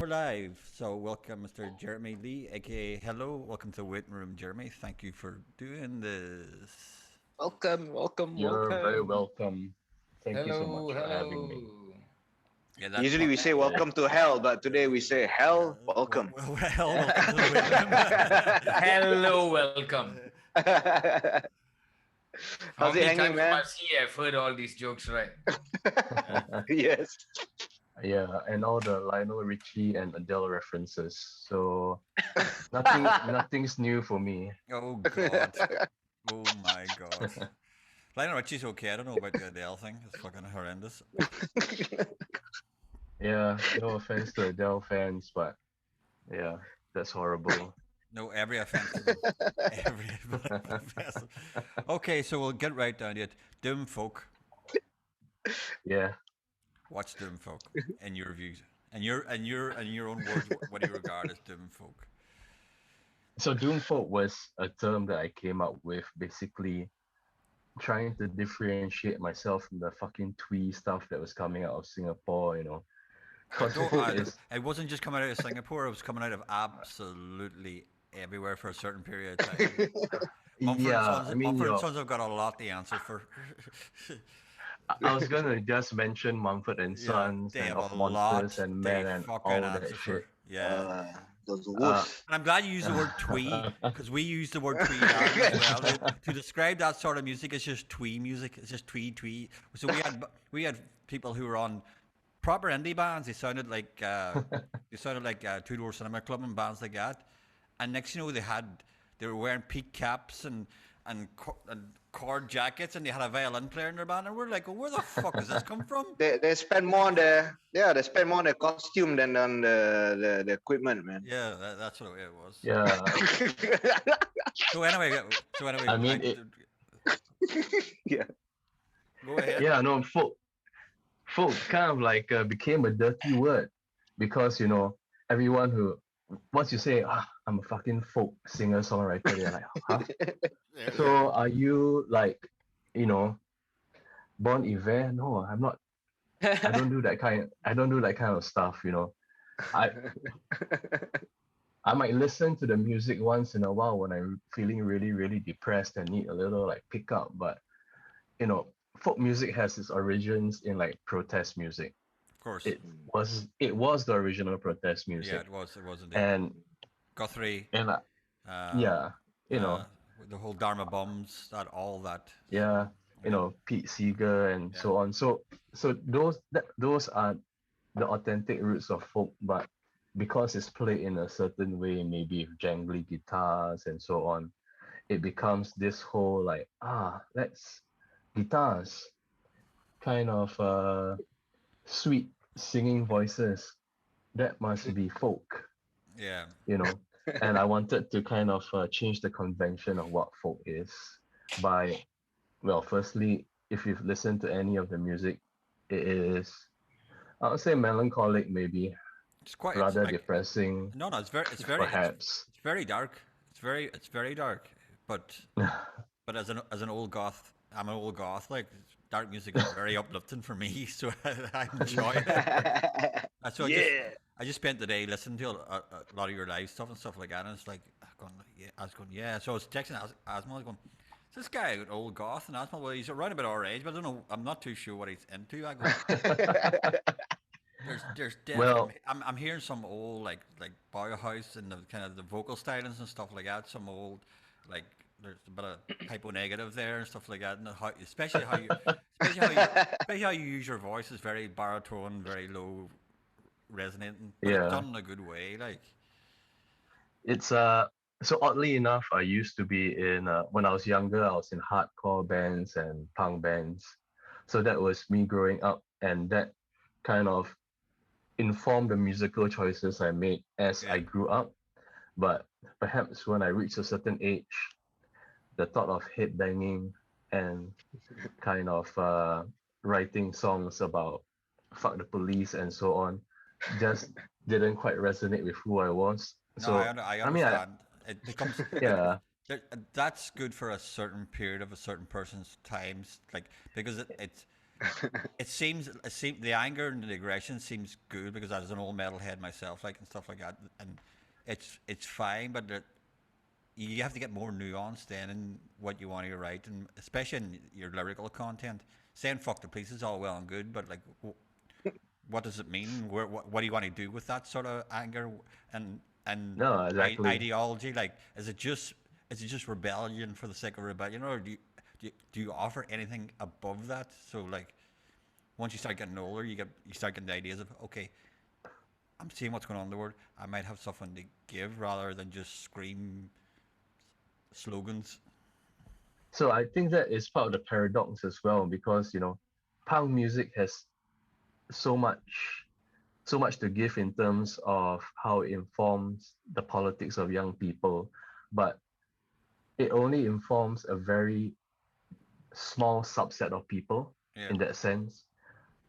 we're live. So welcome, Mr. Jeremy Lee, aka Hello. Welcome to the waiting room, Jeremy. Thank you for doing this. Welcome, welcome, You're very welcome. welcome. Thank you so Hello, much for having me. hello. Yeah, that Usually part. we say Yeah. welcome to hell, but today we say hell, welcome. Welcome to the waiting room. Hello, welcome. How How's it many hanging, times man? must he have heard all these jokes, right? Yeah. Yes. Yeah, and all the Lionel Richie and Adele references. So nothing's new for me. Oh God. Oh my God. Lionel Richie's okay. I don't know about the Adele thing. It's fucking horrendous. Yeah, no offense to Adele fans, but yeah, that's horrible. No, every offense to them. Every offense. Okay, so we'll get right down to it. Doom folk. Yeah. What's Doom folk in your views? And your own words, what do you regard as Doom folk? So Doomfolk was a term that I came up with basically trying to differentiate myself from the fucking twee stuff that was coming out of Singapore. But Because don't, folk is it wasn't just coming out of Singapore, it was coming out of absolutely everywhere for a certain period of time. Mumford and yeah, Sons, I mean Mumford and your Sons have got a lot to answer for. I was gonna just mention Mumford and Yeah, Sons they and have a of Monsters lot and they Men and fucking all that answer shit. for. Yeah. uh, those Uh, words. And I'm glad you used the word twee because we use the word twee now as well to describe that sort of music. It's just twee music. It's just twee twee. So we had people who were on proper indie bands. They sounded like Two Door Cinema Club and bands like that. And next, they were wearing peak caps and cord jackets, and they had a violin player in their band. And we're like, well, where the fuck does this come from? They spend more on they spend more on the costume than on the equipment, man. Yeah, that's what it was. yeah, So anyway, I mean it. Yeah. go ahead. Yeah, no, folk kind of like became a dirty word because everyone who once you say I'm a fucking folk singer songwriter, they're like, huh? Yeah. So are you like, you know, Bon Iver? No, I'm not. I don't do that kind. I don't do that kind of stuff. I I might listen to the music once in a while when I'm feeling really, really depressed and need a little like pickup. But you know, folk music has its origins in like protest music. Of course. It was the original protest Yeah, music, it was indeed. and Guthrie, and uh, yeah, you uh, know, the whole Dharma bombs, all that. yeah, Yeah, Pete Seeger and yeah, so on. So those are the authentic roots of folk, but because it's played in a certain way, maybe with jangly guitars and so on, it becomes this whole like let's guitars, kind of sweet singing voices. That must be folk, yeah. you know. And I wanted to kind of change the convention of what folk is by, well, firstly, if you've listened to any of the music, it is, I would say melancholic, maybe It's rather like depressing, no, no. perhaps. It's very dark. It's very dark. But as an old goth, I'm an old goth. Like dark music is very uplifting for me, so I enjoy it. So Yeah. I just spent the day listening to a lot of your live stuff and stuff like that, and it's like I was going, yeah. So I was texting Asma, I was going, is this guy an old goth? And Asma, well, he's around about our age, but I don't know. I'm not too sure what he's into. I go, there's Well, definitely I'm hearing some old like Bauhaus and the kind of the vocal stylings and stuff like that. Some old like there's a bit of hypo negative there and stuff like that. And especially how you use your voice is very baritone, very low resonating, but it's yeah, done in a good way. Like it's so oddly enough, I used to be in when I was younger, I was in hardcore bands and punk bands. So that was me growing up, and that kind of informed the musical choices I made as yeah, I grew up. But perhaps when I reached a certain age, the thought of headbanging and kind of writing songs about fuck the police and so on just didn't quite resonate with who I was. no, I So I I mean, understand. It becomes it. yeah, That's good for a certain period of a certain person's times, like because it seems the anger and the aggression seems good because I was an old metalhead myself, like and stuff like that, and it's fine, but you have to get more nuance then in what you want to write, and especially in your lyrical content. Saying "fuck the police" is all well and good, but like, what does it mean? What do you want to do with that sort of anger and No, exactly. ideology? Like, is it just rebellion for the sake of rebellion, or do you offer anything above that? So like, once you start getting older, you start getting the ideas of, okay, I'm seeing what's going on in the world. I might have something to give rather than just scream slogans. So I think that is part of the paradox as well, because punk music has so much so much to give in terms of how it informs the politics of young people, but it only informs a very small subset of people Yeah, in that sense.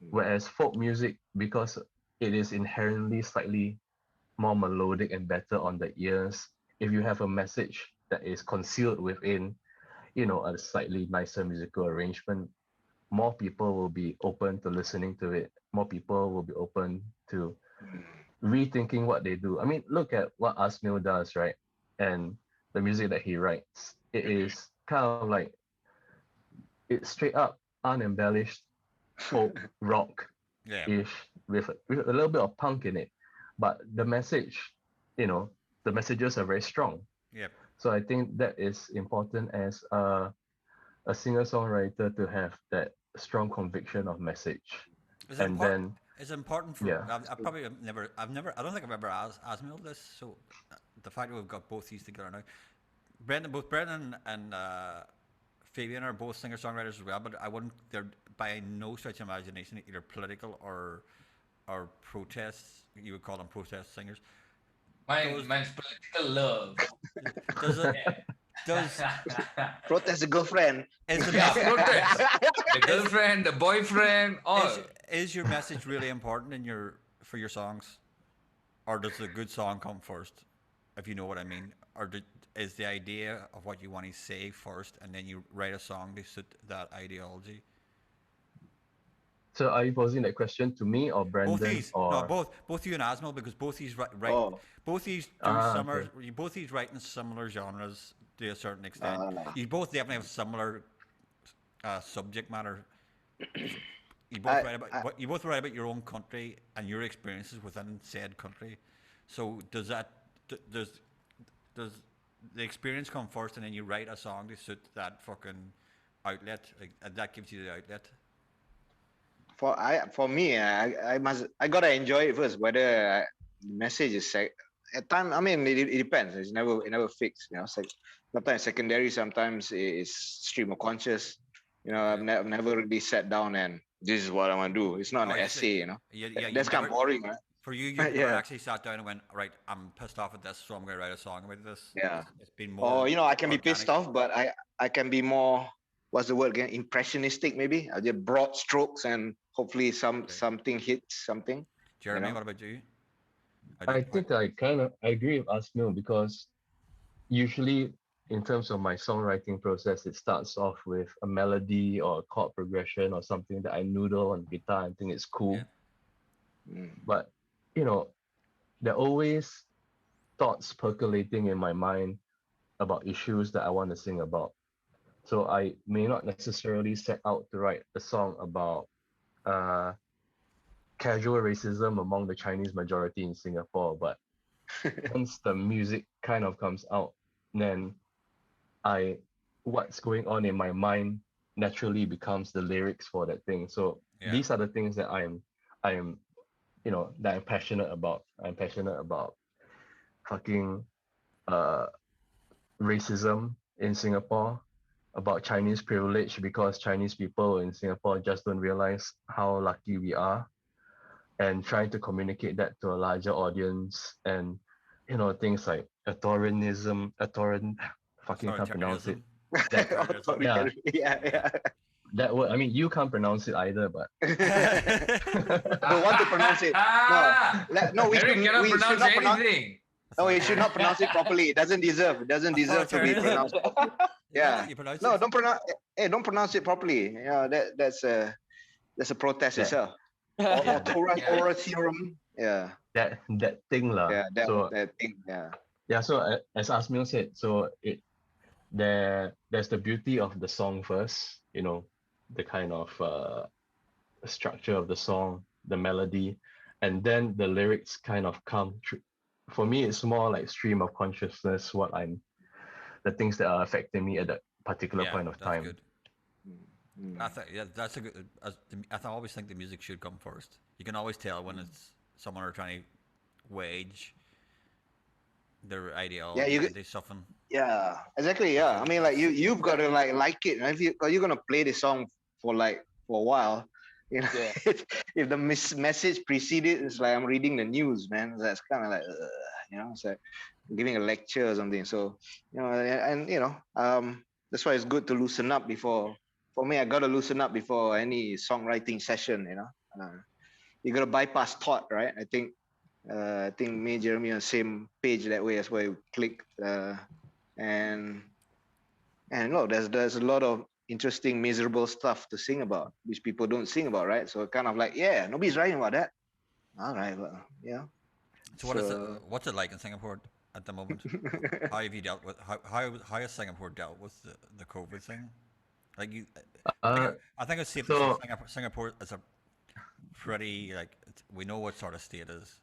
Whereas folk music, because it is inherently slightly more melodic and better on the ears, if you have a message that is concealed within, a slightly nicer musical arrangement, more people will be open to listening to it. More people will be open to rethinking what they do. I mean, look at what Asmil does, right? And the music that he writes. It is kind of like it's straight up unembellished folk rock yeah, ish with a little bit of punk in it. But the message, the messages are very strong. yeah. So I think that is important as a singer-songwriter to have that strong conviction of message. Is it And important? then, Is it important for? yeah. I probably I've never. I don't think I've ever asked me all this. So the fact that we've got both these together now, both Brendan and Fabian are both singer songwriters as well. But I wouldn't. They're by no stretch of imagination either political or protests. You would call them protest singers. Mine's political love. Does it? Yeah. Does Protest the girlfriend. is the Yeah, message? protest. The girlfriend, the boyfriend, all. Is your message really important for your songs, or does the good song come first, if you know what I mean, or is the idea of what you want to say first, and then you write a song to suit that ideology? So are you posing that question to me or Both Brandon these, no, or both you and Asmal, because both these write, Oh, both these do similar, okay. both these write in similar genres to a certain extent. uh, You both definitely have similar subject matter. You both write about your own country and your experiences within said country. So does the experience come first, and then you write a song to suit that fucking outlet, like, and that gives you the outlet? for me, I gotta enjoy it first. Whether the message is at time, I mean, it depends. It's never fixed. Like sometimes secondary, sometimes it's stream of conscious. I've never really sat down and this is what I want to do. It's not Oh, an you see, essay. yeah, you That's kind never, of boring, right? for you, you've never Yeah, actually sat down and went, right, I'm pissed off at this, so I'm going to write a song about this. yeah. It's been Or more I can be pissed organic. off, but I can be more. What's the word again? Impressionistic, maybe. I just broad strokes and hopefully Okay. something hits something. Jeremy, what about you? I think I agree with Asmil, because usually in terms of my songwriting process, it starts off with a melody or a chord progression or something that I noodle on guitar and think it's cool. Yeah. Mm. But you know, there are always thoughts percolating in my mind about issues that I want to sing about. So I may not necessarily set out to write a song about uh, casual racism among the Chinese majority in Singapore, but once the music kind of comes out, then I what's going on in my mind naturally becomes the lyrics for that thing. So Yeah. these are the things that I'm that I'm passionate about. I'm passionate about fucking uh racism in Singapore, about Chinese privilege, because Chinese people in Singapore just don't realize how lucky we are, and trying to communicate that to a larger audience, and things like authoritarianism, fucking can't pronounce it. Authoritarianism. That Authoritarianism. yeah, Yeah. that word. I mean, you can't pronounce it either, but Don't want to pronounce it. No, we Eric should cannot we should pronounce not pronounce. anything. No, we should not pronounce it properly. It doesn't deserve to be Authoritarianism. pronounced properly. Is that Yeah. how you pronounce No, it? don't pronounce. Hey, don't pronounce it properly. Yeah, that's That's a protest Yeah. itself. Yeah, Oratorum. Yeah. that thing lah. Yeah. That So that thing. Yeah. yeah, so as Asmil said, so there's the beauty of the song first, the kind of structure of the song, the melody, and then the lyrics kind of come through. For me, it's more like stream of consciousness, the things that are affecting me at that particular Yeah, point of that's time. good. I think that's a good. I always think the music should come first. You can always tell when it's someone are trying to wage their ideology you- into something. Yeah. Exactly. Yeah. I mean, like you've got to like it. And if you're gonna play the song for a while, Yeah. if the message preceded, it's like I'm reading the news, man. That's kind of like, it's like giving a lecture or something. So, that's why it's good to loosen up before. For me, I gotta loosen up before any songwriting session. You gotta bypass thought, right? I think me and Jeremy on the same page that way. That's why we clicked. And look, there's a lot of interesting, miserable stuff to sing about, which people don't sing about, right? So kind of like, yeah, nobody's writing about that. All right, well, yeah. So what's it like in Singapore at the moment? How have you dealt with how has Singapore dealt with the COVID thing? Like I think it's safe to So- say Singapore is a pretty we know what sort of state it is.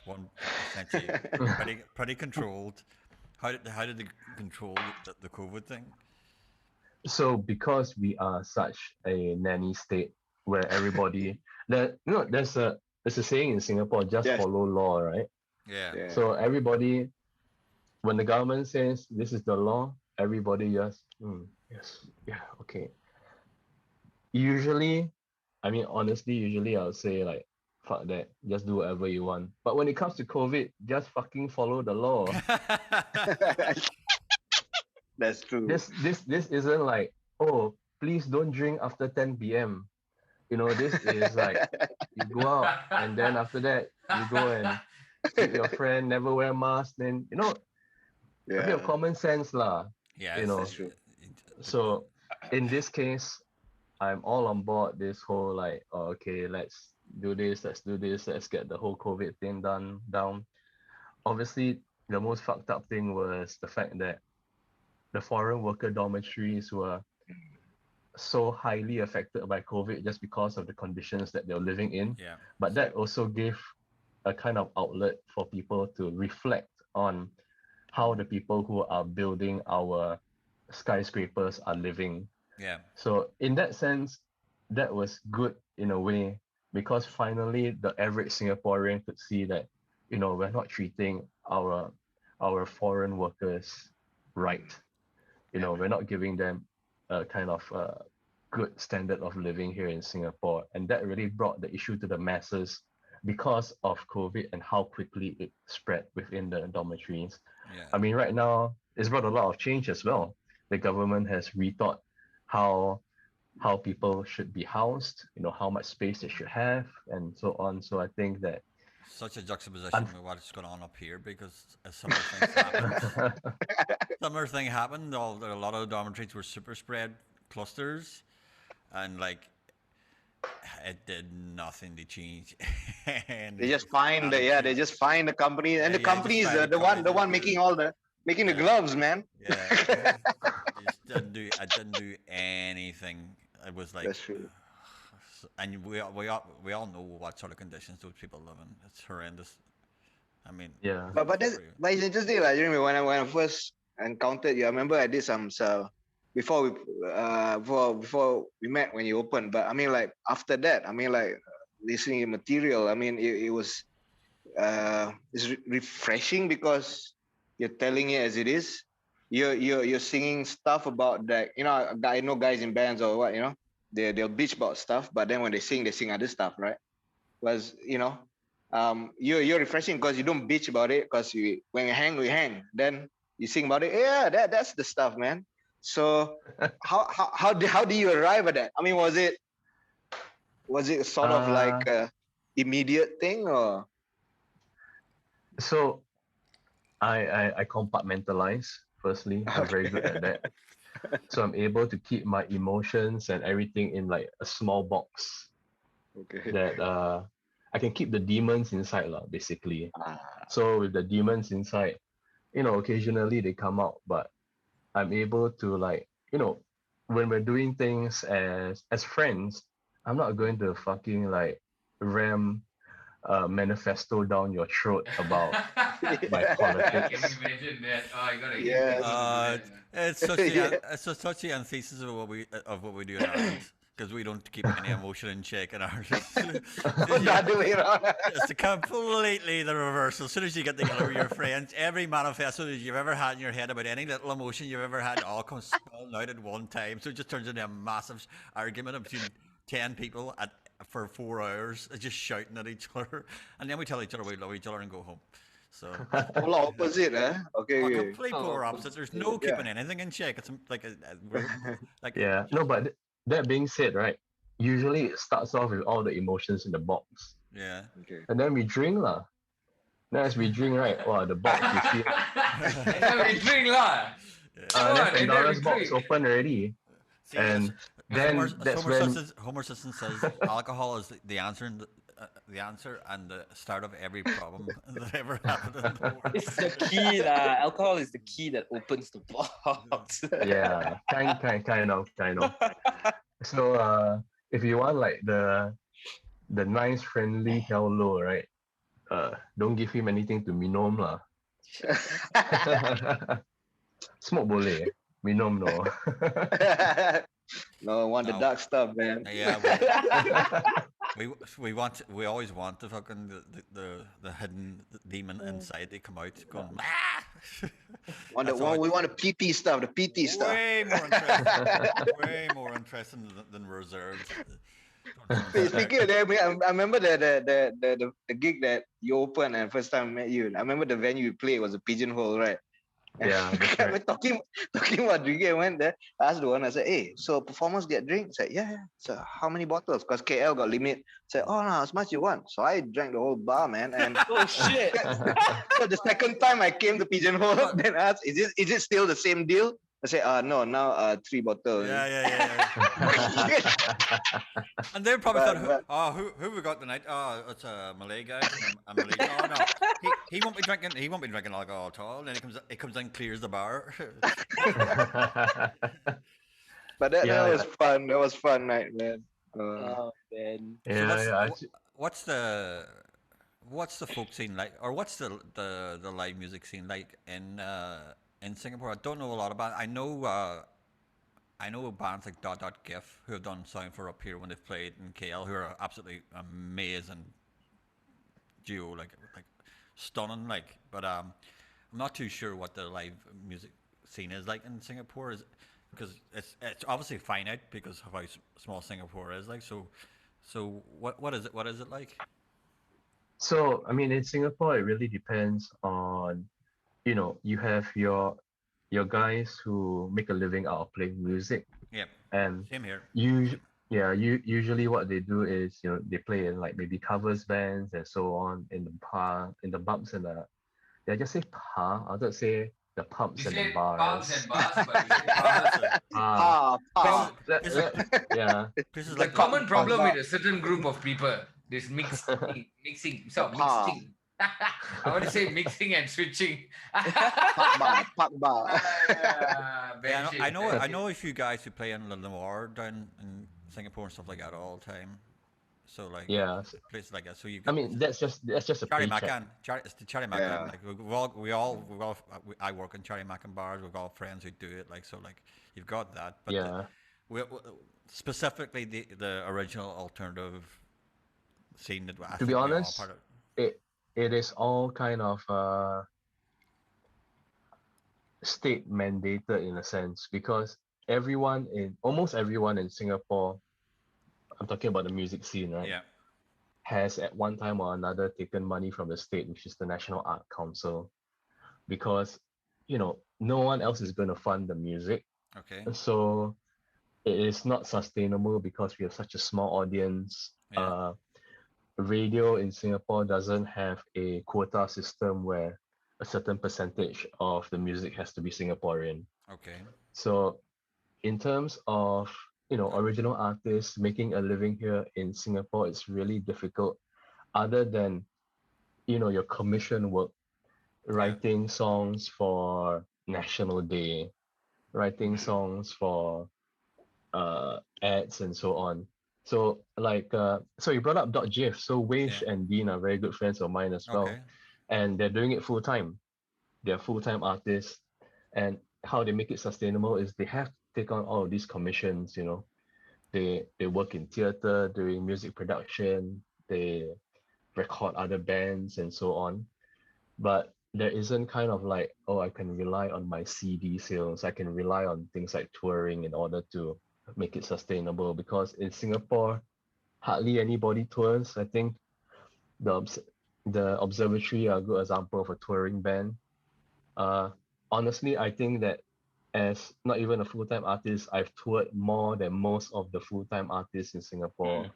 One essentially pretty controlled. How did they control the COVID thing? So because we are such a nanny state where everybody there's a saying in Singapore, just Yes. follow law, right? Yeah. Yeah. So everybody, when the government says this is the law, everybody just yes, yeah, okay. Usually, usually I'll say like, fuck that, just do whatever you want. But when it comes to COVID, just fucking follow the law. That's true. This isn't like, oh, please don't drink after 10 p.m. This is like you go out and then after that you go and meet your friend, never wear mask, then a bit of common sense lah. Yeah, That's true. So in this case, I'm all on board this whole like, oh, okay, let's do this, let's get the whole COVID thing down. Obviously, the most fucked up thing was the fact that the foreign worker dormitories were so highly affected by COVID just because of the conditions that they're living in. Yeah. But that also gave a kind of outlet for people to reflect on how the people who are building our skyscrapers are living. Yeah. So in that sense, that was good in a way, because finally the average Singaporean could see that, we're not treating our foreign workers right. We're not giving them a kind of good standard of living here in Singapore. And that really brought the issue to the masses because of COVID and how quickly it spread within the dormitories. Yeah. I mean, right now, it's brought a lot of change as well. The government has rethought how people should be housed, how much space they should have, and so on. So I think that Such a juxtaposition with what's going on up here, because a similar thing happened. Similar thing happened. A lot of the dormitories were super spread clusters, and it did nothing to change. And They just find they just find the company, and the Yeah, company just is find the the company. one making the gloves, man. Yeah, it didn't do anything. It was like, That's true. and we all know what sort of conditions those people live in. It's horrendous. I mean, yeah. But it's interesting, like Jeremy, when I first encountered you, I remember I did some before we met when you opened. But I mean, like after that, I mean, like listening to material, I mean, it was it's refreshing because you're telling it as it is. You're singing stuff about that. I know guys in bands or what, they'll bitch about stuff, but then when they sing other stuff, right? You're refreshing because you don't bitch about it, because when we hang. Then you sing about it. Yeah, that's the stuff, man. So how do you arrive at that? I mean, was it sort of like a immediate thing, or? So I compartmentalize. Firstly, I'm very good at that. So I'm able to keep my emotions and everything in like a small box. Okay. that I can keep the demons inside lah, basically. Ah, So with the demons inside, occasionally they come out, but I'm able to like, when we're doing things as friends, I'm not going to fucking like ram a manifesto down your throat about my I can politics. imagine that. Oh, I gotta hit Yes. people to do that. It's such Yeah. such the antithesis of what we do in Ireland because we don't keep any emotion in check in Ireland. The other way around. It's completely the reverse. As soon as you get together with your friends, every manifesto that you've ever had in your head about any little emotion you've ever had all comes spilling out at one time. So it just turns into a massive argument between 10 people for 4 hours, just shouting at each other. And then we tell each other we love each other and go home. So, Polar opposite, huh? Okay. oh, Okay. complete polar opposite. There's no keeping anything in check. It's like Yeah, no, but that being said, right, usually it starts off with all the emotions in the box. yeah. Okay. And then we drink lah. Then as we drink, right, wow, the box you see, And then we drink lah. Come on, then and then we Pandora's box drink. open already. See, And then that's when Homer Simpson says alcohol is the answer the answer and the start of every problem that ever happened in the world. It's the key lah. Alcohol is the key that opens the box. yeah, kind of. So if you want like the nice friendly hello, right? Don't give him anything to minum lah. Smoke boleh, minum no. No, I want the No. dark stuff, man. Yeah, we always want the fucking the hidden demon inside to come out going. "Ah!" That's all We want the PT stuff, the PT stuff. way more interesting than reserved. Speaking of that, I remember the gig that you opened and first time I met you. I remember the venue you played was a Pigeonhole, right? Yeah, that's We're right. talking about drinking. I went there. I asked the one. I said, "Hey, so performers get drinks?" I said, "Yeah." So how many bottles? Because KL got limit. I said, "Oh no, as much you want." So I drank the whole bar, man. And Oh shit! so the second time I came to Pigeonhole, then I asked, "Is it still the same deal?" I said, "No, now 3 bottles." Yeah. And they probably But- thought, who we got tonight? Oh, it's a Malay guy. A Malay. Oh no, he won't be drinking. He won't be drinking alcohol at all. Then he comes in, clears the bar. But that Yeah, was fun. That was fun night, man. Oh man. yeah. What's the folk scene like, or what's the live music scene like in Singapore? I don't know a lot about it. I know bands like Dot Dot GIF who have done sound for up here when they've played in KL, who are absolutely amazing duo, like stunning, like. But I'm not too sure what the live music scene is like in Singapore, is because it's obviously finite because of how small Singapore is, like. So what is it like? So I mean, in Singapore, it really depends on, you have your guys who make a living out of playing music, Yeah, and same here. usually what they do is, they play in like maybe covers bands and so on in the pubs and the, I just say bar, I don't say the You pubs and the said bars. pubs and bars, but you said Ah, yeah. This is the like common problem with a certain group of people. This mixing. So Ah. mixing. I want to say mixing and switching. Park bar. Yeah, I know a few guys who play in Le Noir down in Singapore and stuff like that all the time. So like Yeah. places like that. So you I mean, that's just a Charlie paycheck. Macan. It's the Charlie Macan. Yeah. Like I work in Charlie Macan bars. We've got friends who do it. Like so, like you've got that. But Yeah. specifically the original alternative scene that I To think be we're all honest, part of. it is all kind of state mandated in a sense, because almost everyone in Singapore, I'm talking about the music scene, right? Yeah. Has at one time or another taken money from the state, which is the National Art Council, because no one else is going to fund the music. Okay. So it is not sustainable because we have such a small audience. Yeah. Radio in Singapore doesn't have a quota system where a certain percentage of the music has to be Singaporean. Okay. So in terms of original artists making a living here in Singapore is really difficult. Other than your commission work, writing songs for National Day, writing songs for ads and so on. So so you brought up .gif. So Weish Yeah. and Dean are very good friends of mine as well, Okay. and they're doing it full time. They're full time artists, and how they make it sustainable is they have to take on all of these commissions. They work in theater, doing music production. They record other bands and so on. But there isn't kind of like, oh, I can rely on my CD sales. I can rely on things like touring in order to make it sustainable, because in Singapore, hardly anybody tours. I think the the Observatory are a good example of a touring band. Uh, Honestly, I think that as not even a full-time artist, I've toured more than most of the full-time artists in Singapore.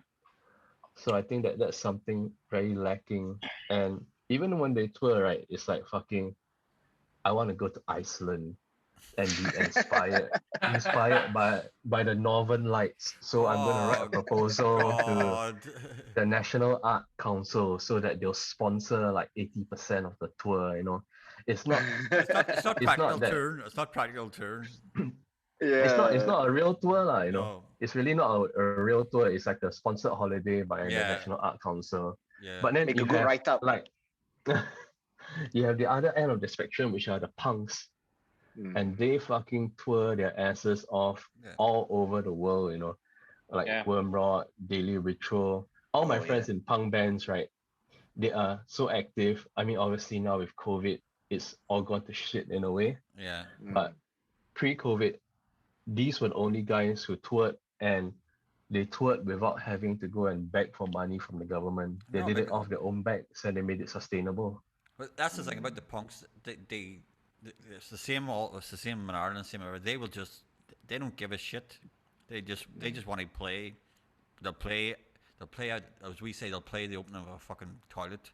So I think that that's something very lacking. And even when they tour, right, it's like fucking, I want to go to Iceland and be inspired by the Northern Lights. So I'm gonna write a Oh proposal to God. the National Art Council so that they'll sponsor like 80% of the tour. It's not It's not it's practical not that turn. It's not practical turn. it's Yeah. not a real tour, No. It's really not a real tour. It's like a sponsored holiday by the Yeah. National Art Council. Yeah. But then Make you a good have write-up. like you have the other end of the spectrum, which are the punks, and they fucking tour their asses off Yeah. all over the world, like Yeah. Wormrod, Daily Ritual. All my Oh, friends yeah. in punk bands, right? They are so active. I mean, obviously now with COVID, it's all gone to shit in a way. Yeah. But pre-COVID, these were the only guys who toured, and they toured without having to go and beg for money from the government. They No, did it because off their own backs, and they made it sustainable. but that's the thing about the punks. It's the same. It's the same in Ireland. Same everywhere. They will just. They don't give a shit. They just want to play. They'll play. They'll play out, as we say. They'll play the opening of a fucking toilet.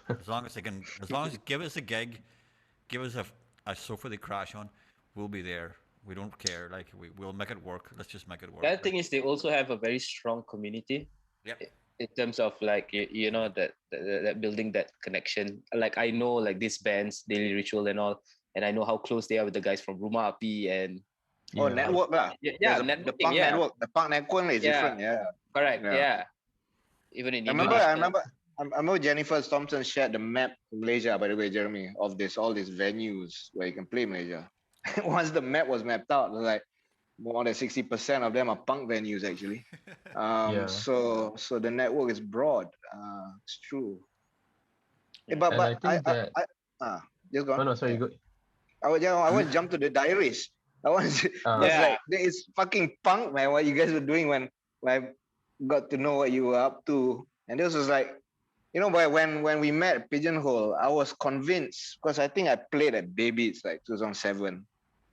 As long as they can. As long as give us a gig, give us a sofa they crash on, we'll be there. We don't care. Like we'll make it work. Let's just make it work. The other thing is they also have a very strong community Yep. in terms of like that building that connection. Like I know like these bands, Daily Ritual and all, and I know how close they are with the guys from Rumah Api and Oh, Yeah. network lah. yeah, There's the networking, punk yeah, network. The punk network is yeah, different. Yeah. correct, Yeah. yeah. Even in I remember. Indonesia, I remember Jennifer Thompson shared the map in Malaysia, by the way, Jeremy, of all these venues where you can play Malaysia. Once the map was mapped out, it was like more than 60% of them are punk venues actually. Yeah. So the network is broad. It's true. But And I think I that just go on. no, sorry, Yeah. you go. I want to jump to the diaries. I want to, because Yeah. like it's fucking punk, man. What you guys were doing when I got to know what you were up to, and this was like, when we met Pigeonhole, I was convinced because I think I played at Baby's like 2007.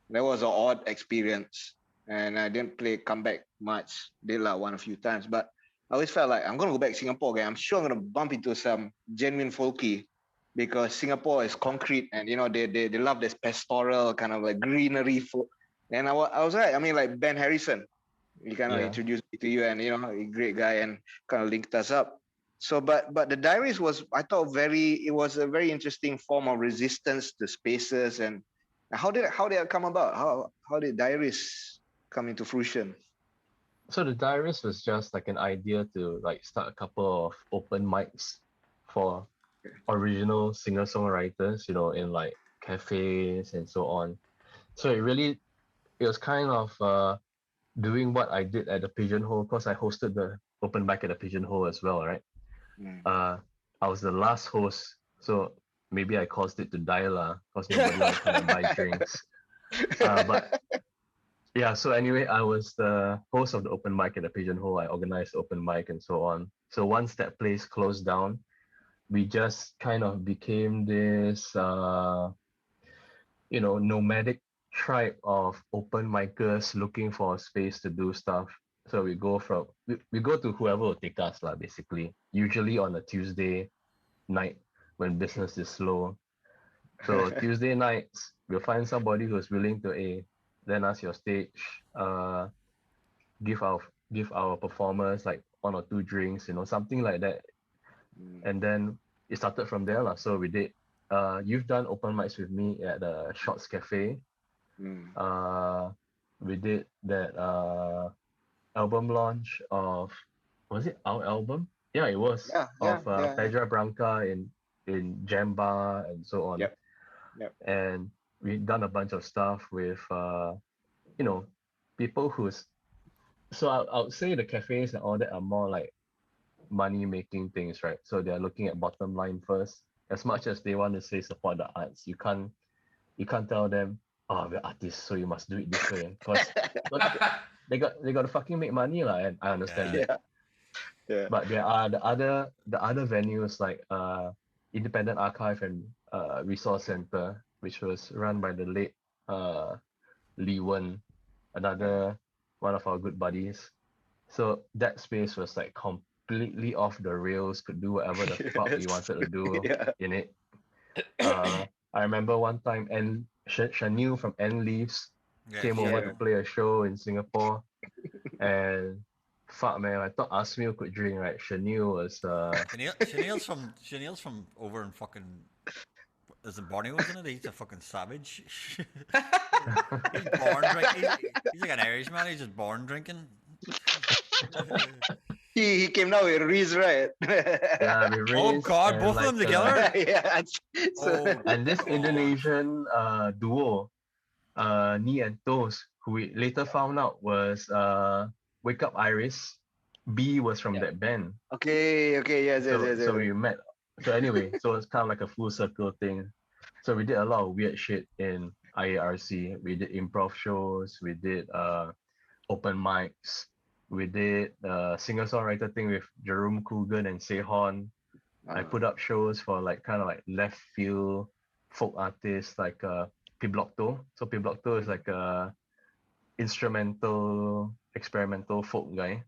That was an odd experience, and I didn't play comeback much. Did one a few times, but I always felt like I'm gonna go back to Singapore again. I'm sure I'm gonna bump into some genuine folky because Singapore is concrete, and they love this pastoral kind of like greenery. And I was right. I mean, like Ben Harrison, he kind of Yeah. introduced me to you, and a great guy, and kind of linked us up. So, but the diaries was, I thought, it was a very interesting form of resistance to spaces. And how did it come about? How did diaries come into fruition? So the diarist was just like an idea to like start a couple of open mics for original singer-songwriters, in like cafes and so on. So it was kind of doing what I did at the Pigeonhole, because I hosted the open mic at the Pigeonhole as well, right? Mm. I was the last host, so maybe I caused it to die lah, because nobody would come and buy drinks. But yeah, so anyway, I was the host of the open mic at the Pigeonhole. I organized the open mic and so on. So once that place closed down, we just kind of became this nomadic tribe of open micers looking for a space to do stuff. So we go to whoever will take us lah, basically. Usually on a Tuesday night when business is slow. So Tuesday nights, we'll find somebody who's willing to lend us your stage. give our performers like one or two drinks, something like that. And then it started from there lah. So we did. You've done open mics with me at the Shots Cafe. We did that album launch of, was it our album? Yeah, it was of Pedra Branca in Jam Bar and so on. Yep. And we've done a bunch of stuff with people who's, so I would say the cafes and all that are more like money making things, right? So they're looking at bottom line first. As much as they want to say support the arts, you can't tell them, oh, we're artists, so you must do it this way. Because they got to fucking make money, lah, and I understand that. Yeah. But there are the other venues like Independent Archive and Resource Center, which was run by the late Lee Wen, another one of our good buddies. So that space was like completely off the rails, could do whatever the fuck we wanted to do in it. I remember one time Chanil from N Leaves came over to play a show in Singapore, and fuck man, I thought Asmil could drink, right? Chanil was Chanel's from over in fucking, is it Borneo, isn't it? He's a fucking savage. He's born drinking. He's like an Irishman. He's just born drinking. He came down with Reese, right? Yeah, with Reese. Oh god, both of them together. Yeah. And this Indonesian duo, Ni and Tos, who we later found out was Wake Up Iris. B was from that band. Okay, yes. So we met. So anyway, so it's kind of like a full circle thing. So we did a lot of weird shit in IARC. We did improv shows. We did open mics. We did singer-songwriter thing with Jerome Coogan and Sehon. I put up shows for like kind of like left field folk artists like Piblokto. So Piblokto is like a instrumental, experimental folk guy.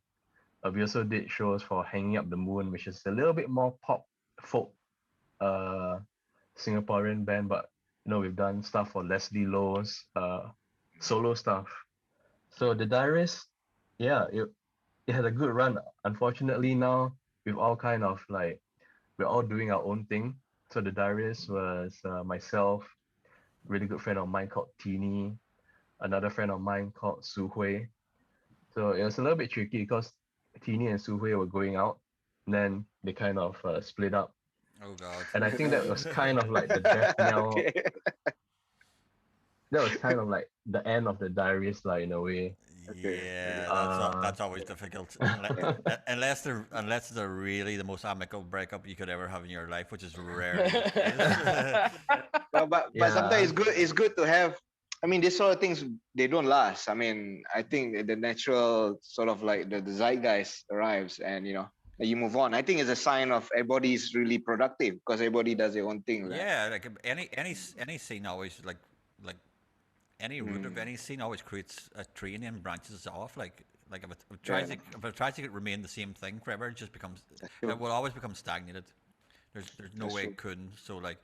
We also did shows for Hanging Up the Moon, which is a little bit more pop folk Singaporean band, but we've done stuff for Leslie Lowe's solo stuff. So the Diarist, it had a good run. Unfortunately now we've all kind of like, we're all doing our own thing. So the Diarist was myself, really good friend of mine called Teeny, another friend of mine called Su Hui. So it was a little bit tricky because Teeny and Su Hui were going out, and then they kind of split up. Oh god. And I think that was kind of like the death knell. That was kind of like the end of the Diarist, like, in a way. Yeah, that's always difficult. Unless they're really the most amicable breakup you could ever have in your life, which is rare. But sometimes it's good to have. I mean, these sort of things, they don't last. I mean, I think the natural sort of like the zeitgeist arrives, and you move on. I think it's a sign of everybody's really productive because everybody does their own thing. Right? Yeah, like any scene always like any root of any scene always creates a tree and then branches off. Like if it tries to remain the same thing forever, it just becomes, it will always become stagnated. There's no way it couldn't. So like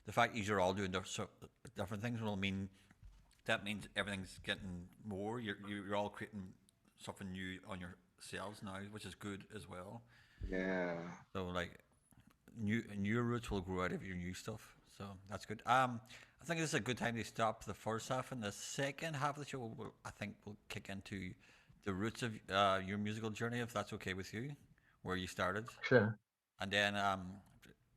the fact that you're all doing different things will mean that means everything's getting more. You're all creating something new on yourselves now, which is good as well. Yeah. So like new roots will grow out of your new stuff. So that's good. I think this is a good time to stop the first half, and the second half of the show, I think we'll kick into the roots of your musical journey, if that's okay with you, where you started. Sure. And then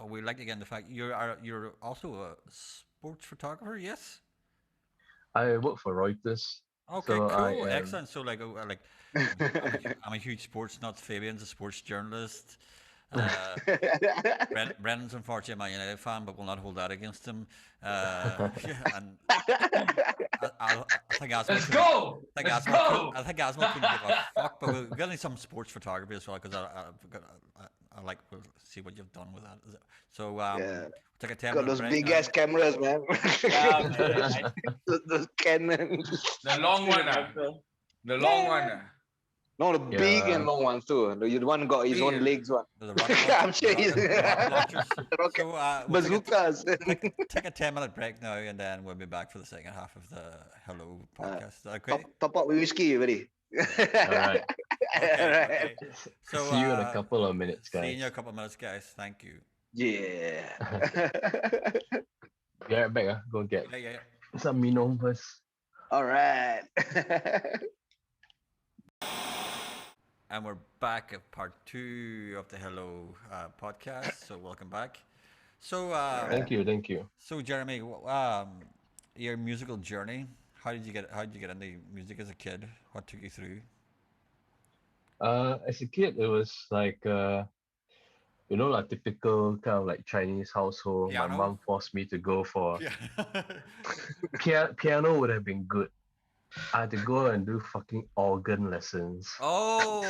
we'd like to get into the fact you're also a sports photographer, yes? I work for Reuters. Okay, so cool, excellent. So like I'm a huge sports nut. Fabian's a sports journalist. Brennan's unfortunately a Man United fan, but we'll not hold that against him. And I think Asma. Let's go. I think Asma couldn't give a fuck, but we're getting some sports photography as well because I like we'll see what you've done with that. So take a 10 got those big ass cameras, man. those Canon. The long one, the long one. No, the big and long one too. The one who got his own legs one. I'm sure he's bazookas. Take a 10-minute break now, and then we'll be back for the second half of the Hello podcast. Okay. Top up with whiskey, you ready? Alright. Okay. So See you in a couple of minutes, see you guys. in a couple of minutes, guys. Thank you. Yeah. Be right back. Go get Yeah. some minum first. All right. And we're back at part 2 of the Hello podcast. So welcome back. So Thank you. So Jeremy, your musical journey. How did you get into music as a kid? What took you through? As a kid, it was like like typical kind of like Chinese household. My Piano? mom forced me to go for Yeah. piano would have been good. I had to go and do fucking organ lessons. Oh.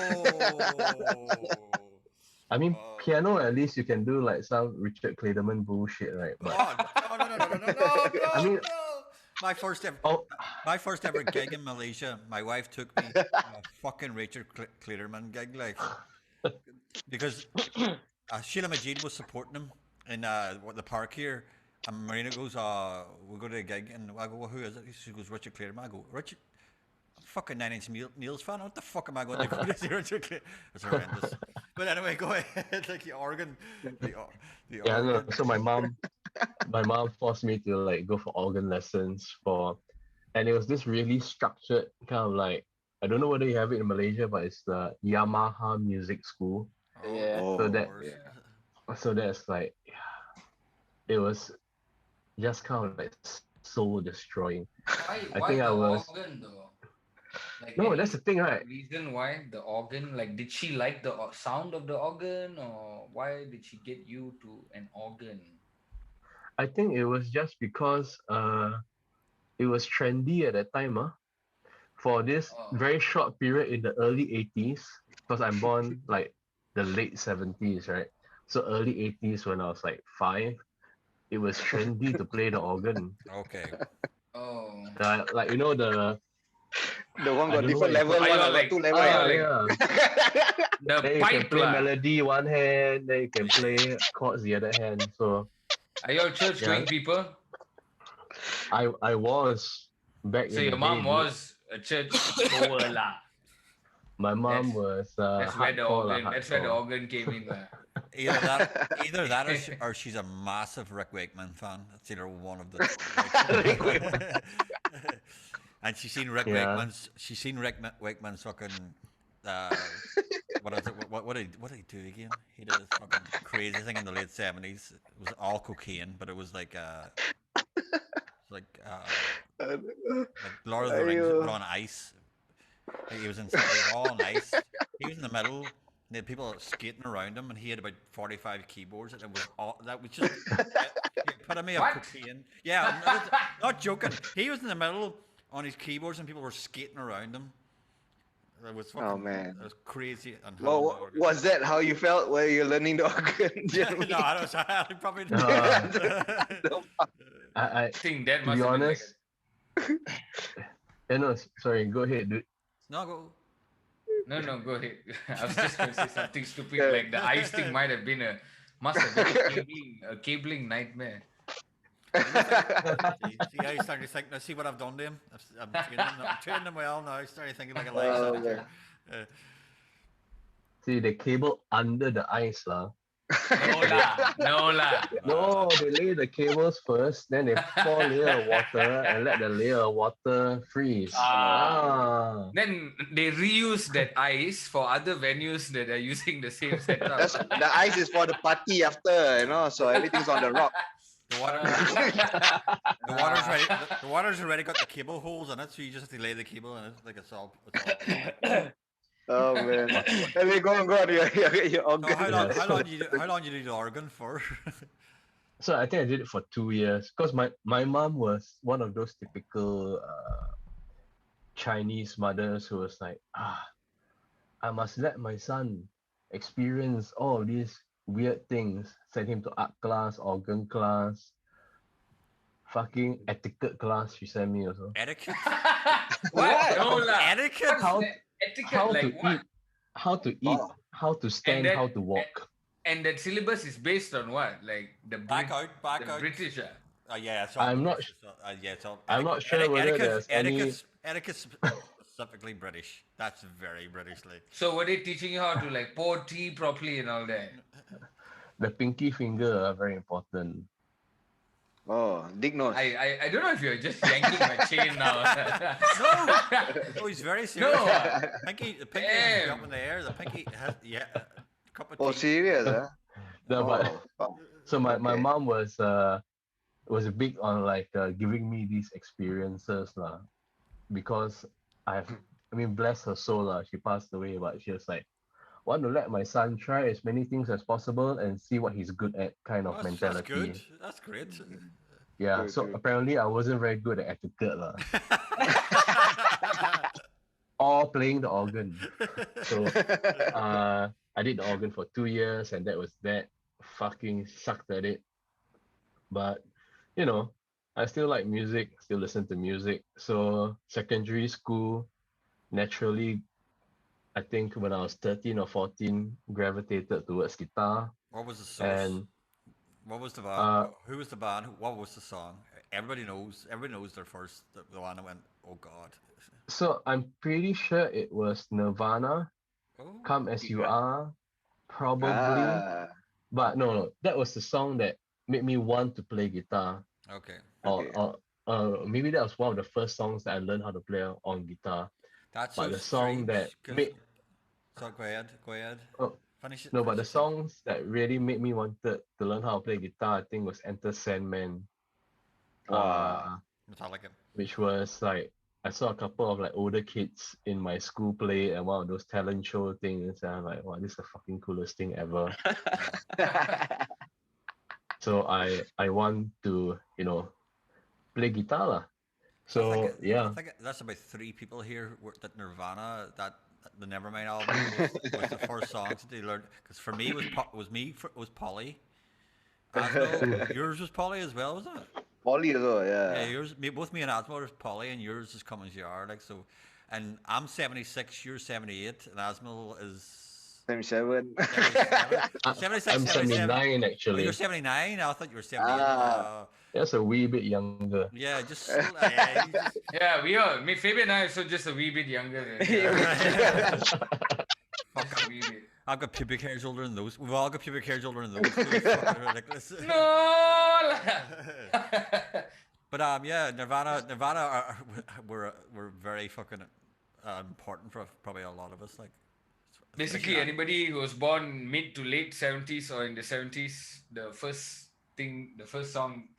I mean, piano at least you can do like some Richard Clayderman bullshit, right? But Oh, no. I mean, My first ever, oh, my first ever gig in Malaysia, my wife took me to a fucking Richard Clayderman gig, like, because Sheila Majid was supporting him in the park here, and Marina goes, we'll go to a gig, and I go, well, who is it? She goes, Richard Clayderman. I go, Richard, I'm fucking 9 Inch Nails fan. What the fuck am I going to go to see Richard Clayderman? It's horrendous. But anyway, go ahead. Like the organ, the yeah, no. organ. So my mom forced me to like go for organ lessons and it was this really structured kind of like, I don't know whether you have it in Malaysia, but it's the Yamaha Music School. Yeah. So that- Of course. So that's like, it was just kind of like soul destroying. Why think I the was- organ though? Like No, any that's the thing, right? reason why the organ? Like, did she like the sound of the organ, or why did she get you to an organ? I think it was just because it was trendy at that time, for this Oh. very short period in the early 80s, because I'm born like the late 70s, right? So early 80s when I was like 5, it was trendy to play the organ. Okay. Oh. Like the The one I got don't know different what level, you call- one Are you got like- two level. are you ah, like- yeah. The Then you can pipe play lah. melody one hand, then you can play chords the other hand. So Are you all church going people? I was back So in your the mom day, dude. was a church goer lah. My mom was That's where the hardcore lah, organ. That's where the hardcore. organ came in lah. Either that, or she's a massive Rick Wakeman fan. That's either one of the. And she's seen Rick Yeah. Wakeman's. She's seen Wakeman's fucking. What is it? What did he do again? He did this fucking crazy thing in the late 70s. It was all cocaine, but it was like like Lord of the Rings Aiyo. but on ice. Like he was in all on ice. He was in the middle. And they had people skating around him, and he had about 45 keyboards, and it was all that was just the epitome of What? cocaine. Yeah, not joking. He was in the middle on his keyboards, and people were skating around him. It was fucking, Oh, man. it was crazy. And Well, was that how you felt while you're learning the organ? Jeremy? no, I don't. Probably No. not. I I think that to must be have been like honest, no, sorry, go ahead, dude. No, go. No, go ahead. I was just going to say something stupid like the ice thing must have been a cabling nightmare. See, I started to think. Now, see what I've done to him. I'm training him well now. I started thinking like a life Oh, sentence. man. See the cable under the ice, lah. No lah. No, they lay the cables first, then they pour layer of water and let the layer of water freeze. Ah. Then they reuse that ice for other venues that are using the same setup. The ice is for the party after, so everything's on the rock. The water's already got the cable holes in it, so you just have to lay the cable in it. Like it's all. Oh man. Let me go on your So organ. how long do you do the organ for? So I think I did it for 2 years because my mom was one of those typical Chinese mothers who was like, I must let my son experience all of these weird things. Send him to art class, organ class, fucking etiquette class. She sent me also. Etiquette. What? No lah. Etiquette. How- Etiquette, How like to what? eat, how to eat, Oh. how to stand, then- how to walk. And that syllabus is based on what? Like the Back out. British. Yeah, it's I'm all not British, yeah, it's all I'm not sure whether there's any- etiquette specifically British. That's very British, like. So were they teaching you how to like pour tea properly and all that? The pinky finger are very important. Oh, Dick knows. I don't know if you're just yanking my chain now. Oh, he's very serious. No. The pinky is up in the air. The pinky has, cup of tea. Oh, serious, huh? No, but Oh, so my okay. mom was big on like giving me these experiences lah, because I mean bless her soul lah, she passed away, but she was like, want to let my son try as many things as possible and see what he's good at kind of That's mentality. good. That's great. Yeah, Good, so good. apparently I wasn't very good at etiquette lah. Or playing the organ. So I did the organ for 2 years and that was that. Fucking sucked at it. But you know, I still like music, still listen to music. So secondary school, naturally, I think when I was 13 or 14, gravitated towards guitar. What was the source? And What was the band? Who was the band? What was the song? Everybody knows. Everybody knows their first. The one that went, oh God. so I'm pretty sure it was Nirvana, Oh. Come As You Are, probably. Ah, But no, that was the song that made me want to play guitar. Okay. okay. Or maybe that was one of the first songs that I learned how to play on guitar. That's But so the song strange, that 'cause- made So go ahead. Go ahead. Oh, Finish it. no, but the finish it. songs that really made me wanted to learn how to play guitar, I think was Enter Sandman. Wow. Metallica. Which was like I saw a couple of like older kids in my school play and one of those talent show things, and I'm like, wow, this is the fucking coolest thing ever. So I want to, play guitar lah. So I yeah. think that's about 3 people here that Nirvana, that the Nevermind album was the first songs that they learned. Because for me, it was Polly. Asmo, yours was Polly as well, wasn't it? Poly as well, Yeah, yeah. both me and Asmo was Polly, and yours is Come As You Are, like so. And I'm 76, you're 78, and Asmo is 77. 76, I'm 79 Oh, actually. you're 79. I thought you were 78. Ah. That's a wee bit younger. Yeah, just Yeah, we are. Me, Fabian and I are so just a wee bit younger. Fuck a wee bit. I've got pubic hairs older than those. We've all got pubic hairs older than those. It's fucking ridiculous. No. But yeah, Nirvana were very fucking important for probably a lot of us. Like Basically, anybody who was born mid to late 70s or in the 70s, the first song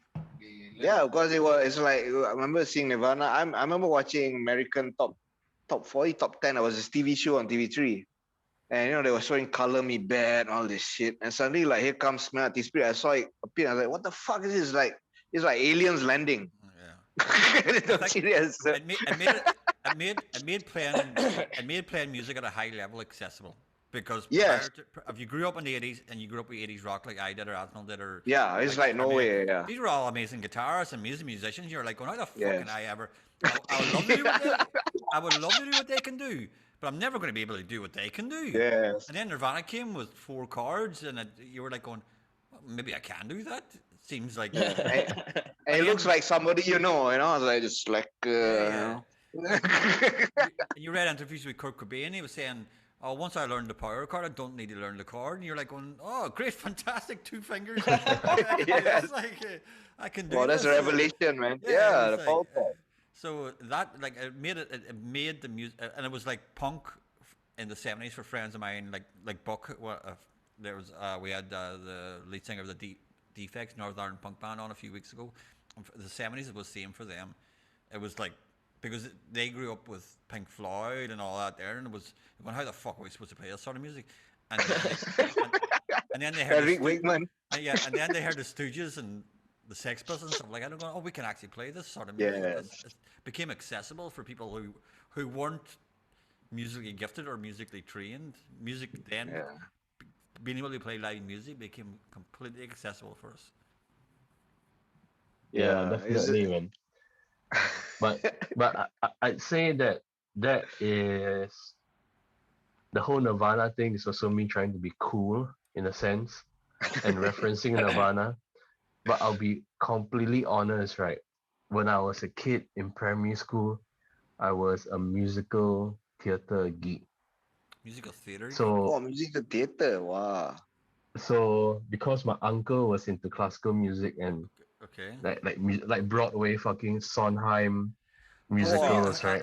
they learned. Yeah, because it's like I remember seeing Nirvana. I remember watching American top 40, top 10. It was this TV show on TV3. And they were showing Color Me Bad and all this shit. And suddenly like here comes Smell Teen Spirit. I saw it appear. I was like, what the fuck is this? Like it's like aliens landing. Yeah. Serious. It made playing music at a high level accessible. Because Yes. if you grew up in the 80s and you grew up with 80s rock like I did or Asmal did or Yeah, it's like no way. Yeah. These were all amazing guitarists and musicians. You're like, going, how the fuck Yes. can I ever? I would love to do I would love to do what they can do, but I'm never going to be able to do what they can do. Yes. And then Nirvana came with 4 chords, and you were like going, well, maybe I can do that. It seems like. And it looks like somebody you know. I was like, just like. Yeah. You read interviews with Kurt Cobain. He was saying, "Oh, once I learned the power chord, I don't need to learn the chord." And you're like, going, "Oh, great, fantastic, 2 fingers." Yes. It's like I can do. Well, that's a this. revelation, man. Yeah, Yeah, it's the power like- chord. So that like it made the music, and it was like punk in the 70s for friends of mine, like Buck. There was we had the lead singer of the Defects North Ireland punk band on a few weeks ago. And for the 70s it was same for them. It was like because they grew up with Pink Floyd and all that there, and it was going, how the fuck are we supposed to play this sort of music? And then they heard Rick Wakeman. and then they heard the Stooges and the Sex Pistols and stuff like that. And going, oh, we can actually play this sort of music. Yes. It became accessible for people who weren't musically gifted or musically trained. Music then, Yeah. being able to play live music became completely accessible for us. Yeah, Yeah, definitely, man. But I'd say that is the whole Nirvana thing is also me trying to be cool in a sense and referencing Nirvana. But I'll be completely honest, right? When I was a kid in primary school, I was a musical theater geek. Musical theater. So Oh, musical theater. Wow. so because my uncle was into classical music and Okay. like Broadway fucking Sondheim Oh, so musicals, right?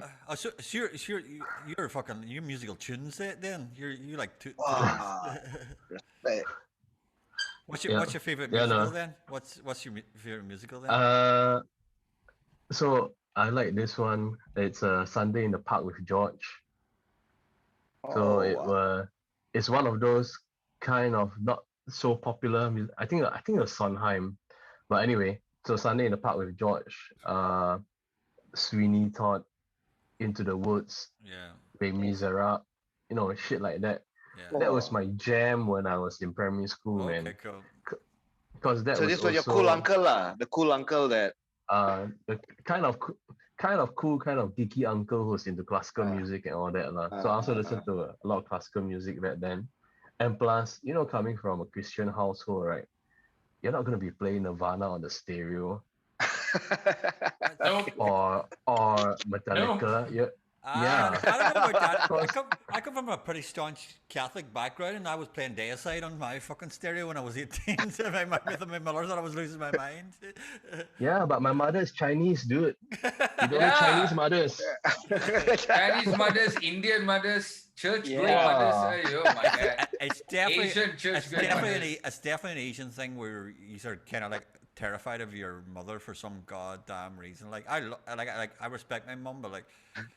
you're fucking you're musical tunes then. You like Wow. Respect. what's Yeah. your favorite Yeah, musical no. then? What's your favorite musical then? Uh so I like this one. It's a Sunday in the Park with George. So Oh, wow. it's one of those kind of not so popular I think it was Sondheim. But anyway, so Sunday in the Park with George, Sweeney Todd, Into the Woods, Yeah, Les Miserables, shit like that. yeah. That was Oh. my jam when I was in primary school, Okay, man. cool. Because that So was this was your cool also uncle lah. The cool uncle that the kind of cool, kind of geeky uncle who's into classical uh, music and all that. So I also uh, listened to a lot of classical music back then. And plus, coming from a Christian household, right? You're not gonna be playing Nirvana on the stereo Nope. or Nope. Metallica. Yeah. I don't know about that. Cause I come from a pretty staunch Catholic background, and I was playing Deicide on my fucking stereo when I was 18. So my mother thought I was losing my mind. yeah, but my mother is Chinese, dude. You don't know Yeah. Chinese mothers. Chinese mothers, Indian mothers, church-going Yeah. mothers. Oh my god. It's definitely Asian church-going mothers. it's definitely an Asian thing where you sort of kind of like terrified of your mother for some goddamn reason. Like I respect my mum, but like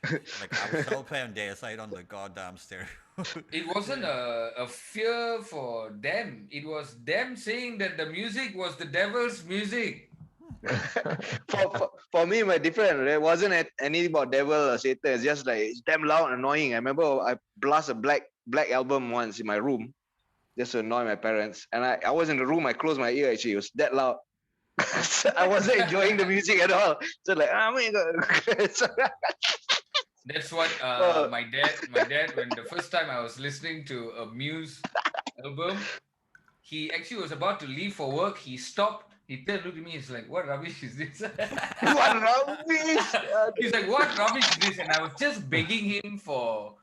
I was still playing Deicide on the goddamn stereo. It wasn't a fear for them. It was them saying that the music was the devil's music. for me, my different. It wasn't anything about devil or Satan. It's just like it's damn loud and annoying. I remember I blast a black album once in my room just to annoy my parents. And I was in the room. I closed my ear. Actually, it was that loud. So I wasn't enjoying the music at all. So like, oh my god. So, That's what my dad when the first time I was listening to a Muse album, he actually was about to leave for work. He stopped. He turned, looked at me. He's like, "What rubbish is this?" what rubbish! He's like, "What rubbish is this?" And I was just begging him for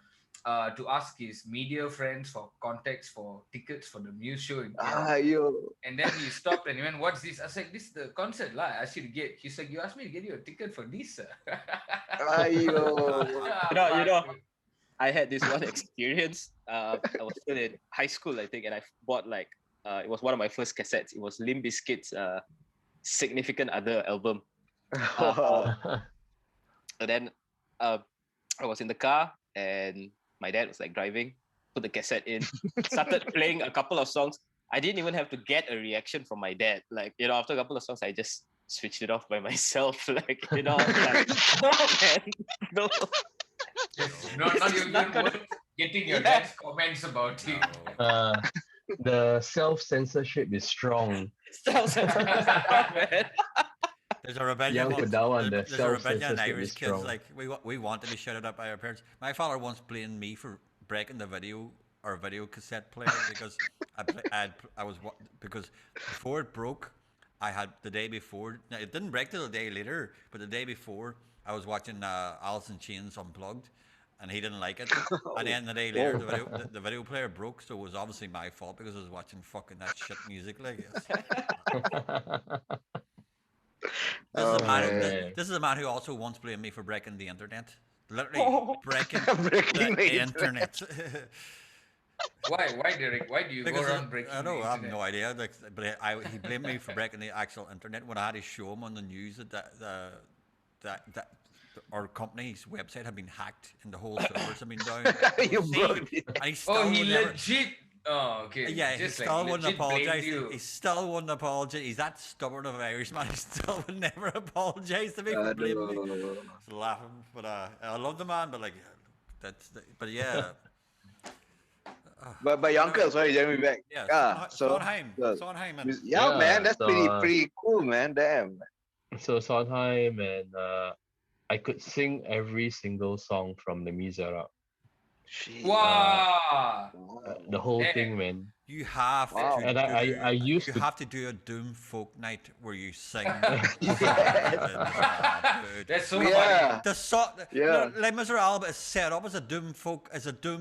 to ask his media friends for contacts for tickets for the Muse show in KL. Yo. And then he stopped and he went, "What's this?" I was like, "This is the concert lah. I asked you to get." He's like, "You asked me to get you a ticket for this, sir." Ayo. You know, I had this one experience. I was still in high school, I think, and I bought it was one of my first cassettes. It was Limp Bizkit's Significant Other album. And then I was in the car and my dad was like driving, put the cassette in, started playing a couple of songs. I didn't even have to get a reaction from my dad. Like, after a couple of songs, I just switched it off by myself. Like, like, no, man, no. Not even worth getting your dad's comments about it. The self-censorship is strong. Man. There's a rebellion. Young Padawan, the There's a rebellion in self-censorship Irish is kids. strong. Like we want to be shouted at by our parents. My father once blamed me for breaking the video cassette player because because before it broke, I had the day before. Now, it didn't break till a day later, but the day before I was watching Alice in Chains Unplugged, and he didn't like it. And then the day later, the video player broke, so it was obviously my fault because I was watching fucking that shit music. Like, this is a man who also once blamed me for breaking the internet. Literally breaking the internet. Why, Derek? Why do you go around breaking I know, the I have internet? no idea. Like, but he blamed me for breaking the actual internet when I had to show him on the news that our company's website had been hacked and the whole servers had been down. You See, broke it. and he still Oh, he would never. legit. Oh, okay. Yeah, he Just still wouldn't legit blamed apologize. you. He still wouldn't apologize. He's that stubborn of an Irishman. He still would never apologize to me for blaming me. Aduh. Just laughing, but I love the man. But like, but yeah, But your uncle, sorry, Jeremy back. yeah. So Sondheim, uh, Sondheim, and yeah, man, that's so, pretty cool, man. Damn. So Sondheim and I could sing every single song from Les Miserables. Shit. Wow. The whole Damn. thing, man. you have Wow. to. And I used you to have to do a Doom folk night where you sing. Yes. That's so Yeah. The song, Yeah. Les Miserables is set up as a doom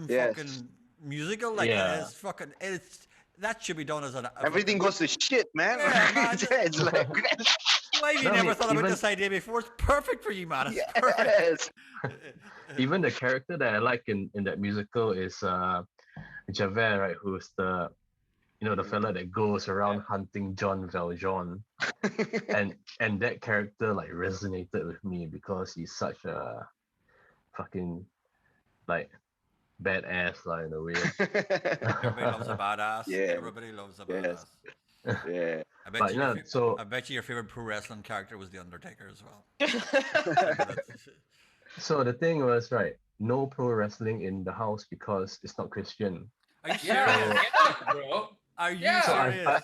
Yes. fucking musical. Like Yeah. it is fucking. That should be done as a Everything goes to shit, man. Yeah, man, It's like Why have you No, I never mean, thought about even- this idea before? It's perfect for you, man. It's perfect. yes. Even the character that I like in that musical is Javert, right? Who's the the fella that goes around hunting John Valjean, and that character like resonated with me because he's such a fucking like badass like in a way. Everybody loves a badass. Yeah. Everybody loves a Yes. badass. Yeah. I bet But you. yeah, so I bet you your favorite pro wrestling character was the Undertaker as well. so the thing was right, no pro wrestling in the house because it's not Christian. Are you Yeah, serious? yeah, bro. Are you Yeah. So serious?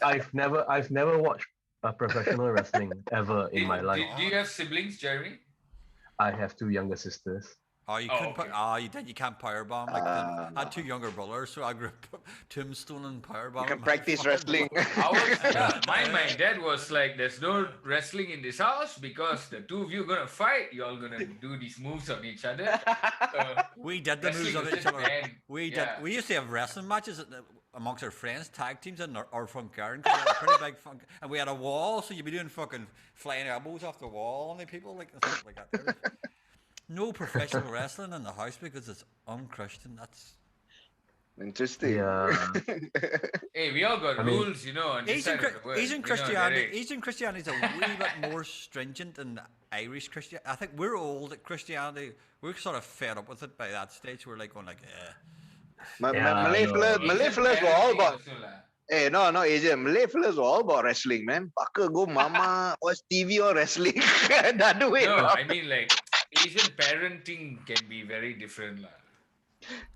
I've never watched a professional wrestling ever in my life. Do you have siblings, Jeremy? I have two younger sisters. Oh, you Oh, couldn't put. okay. Oh, you can't powerbomb like them. I had two younger brothers, so I grew up tombstone and powerbomb. You can practice wrestling. Ours, yeah, my dad was like, there's no wrestling in this house because the two of you are gonna fight. You're all gonna do these moves on each other. We did the moves Wrestling of was each just other. banned. We did. Yeah. We used to have wrestling matches amongst our friends, tag teams in our front garden. 'Cause we had a pretty big front, and we had a wall, so you'd be doing fucking flying elbows off the wall on the people like and stuff like that. There was no professional wrestling in the house because it's unchristian. That's Interesting. Yeah. Hey, we all got I mean, rules, on this Asian, side of the world. Asian You know, Christianity. Derek. Asian Christianity is a wee bit more stringent than Irish Christianity. I think we're old at Christianity. We're sort of fed up with it by that stage. We're like going like, Yeah, Malay no. fellas, Asian Malay fellas were all parenting about. also lah. Hey, no, Asian. Malay fellas were all about wrestling, man. Fucker, go mama, watch TV or wrestling. Dah do it. No, bro. I mean like Asian parenting can be very different lah.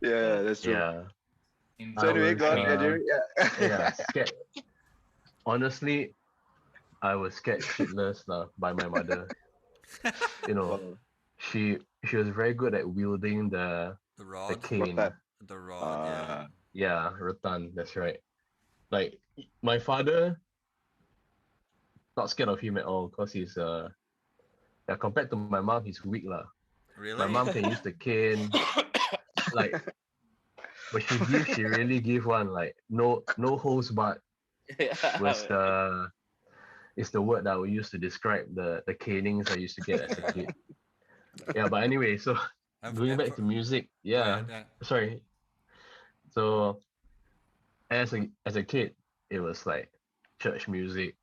Yeah, that's true. Yeah. In So anyway, was, go on, uh, Jerry. Yeah. Yeah. Scared. Honestly, I was scared shitless by my mother. You know, she was very good at wielding the the rod, cane. that? the rod, yeah. Yeah, rattan, that's right. Like my father, not scared of him at all because he's yeah, compared to my mom, he's weak lah. Really? My mom can use the cane, like, but she really give one like no holds barred was the word that we used to describe the canings I used to get as a kid. Yeah, but anyway, so going back to music, yeah. Sorry. So as a kid, it was like church music,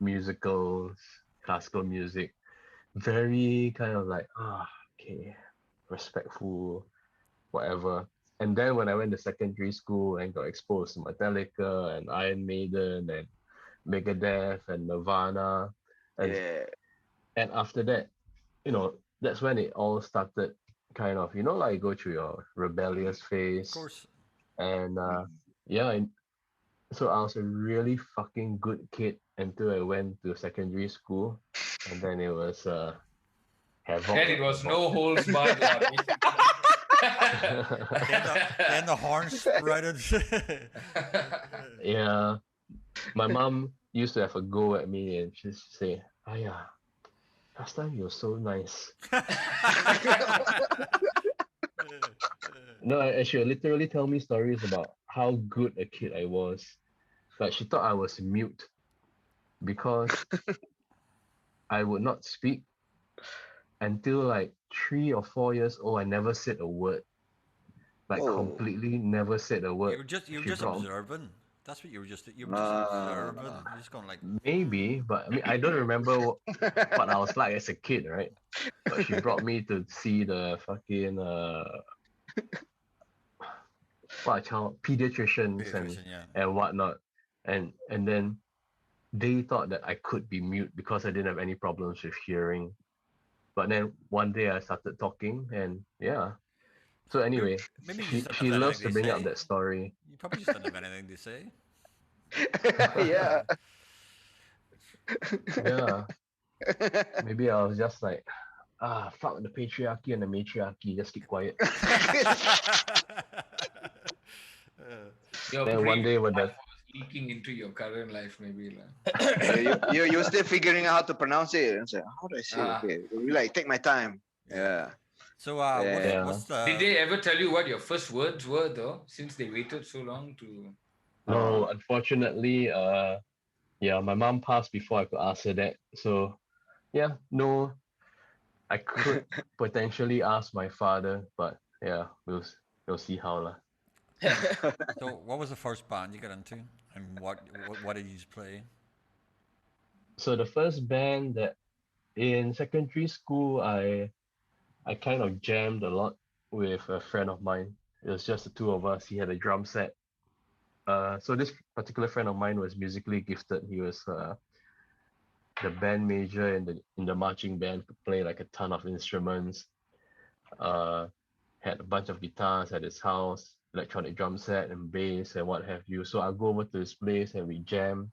musicals, classical music, very kind of like okay, respectful, whatever. And then when I went to secondary school and got exposed to Metallica and Iron Maiden and Megadeth and Nirvana, and Yeah. and after that, that's when it all started. Kind of, like go through your rebellious phase. Of course. And yeah, so I was a really fucking good kid until I went to secondary school, and then it was havoc. Then it was no holds barred lah. Then the horn sprouted. Yeah, my mom used to have a go at me and she'd say, "Aya, last time you were so nice." No, and she would literally tell me stories about how good a kid I was. Like she thought I was mute because I would not speak until like 3 or 4 years old. I never said a word. Like Oh. completely never said a word. you were just She just brought- observing. That's what you were just observing. You're just going like Maybe, but I mean, I don't remember what I was like as a kid, right? But she brought me to see the fucking pediatricians pediatrician, yeah. and whatnot, and then they thought that I could be mute because I didn't have any problems with hearing. But then one day I started talking, and yeah. So anyway, Maybe you she, just she didn't have loves to anything bring up say. that story. You probably just didn't have anything to say. Yeah. Yeah, maybe I was just like, fuck the patriarchy and the matriarchy, just keep quiet. Your Then one brain day when was leaking into your current life, maybe lah. You're still figuring out how to pronounce it. And say, how do I say it? Ah. Okay, we like take my time. Yeah. So Yeah. what's Did the they ever tell you what your first words were, though? Since they waited so long to. No, Oh. unfortunately, yeah, my mom passed before I could ask her that. So yeah, no, I could potentially ask my father, but yeah, we'll see how lah. so what was the first band you got into, and what did you play? So the first band that in secondary school, I kind of jammed a lot with a friend of mine. It was just the two of us. He had a drum set. So this particular friend of mine was musically gifted. He was the band major in the marching band, could play like a ton of instruments. Had a bunch of guitars at his house, electronic drum set and bass and what have you. So I go over to his place and we jam.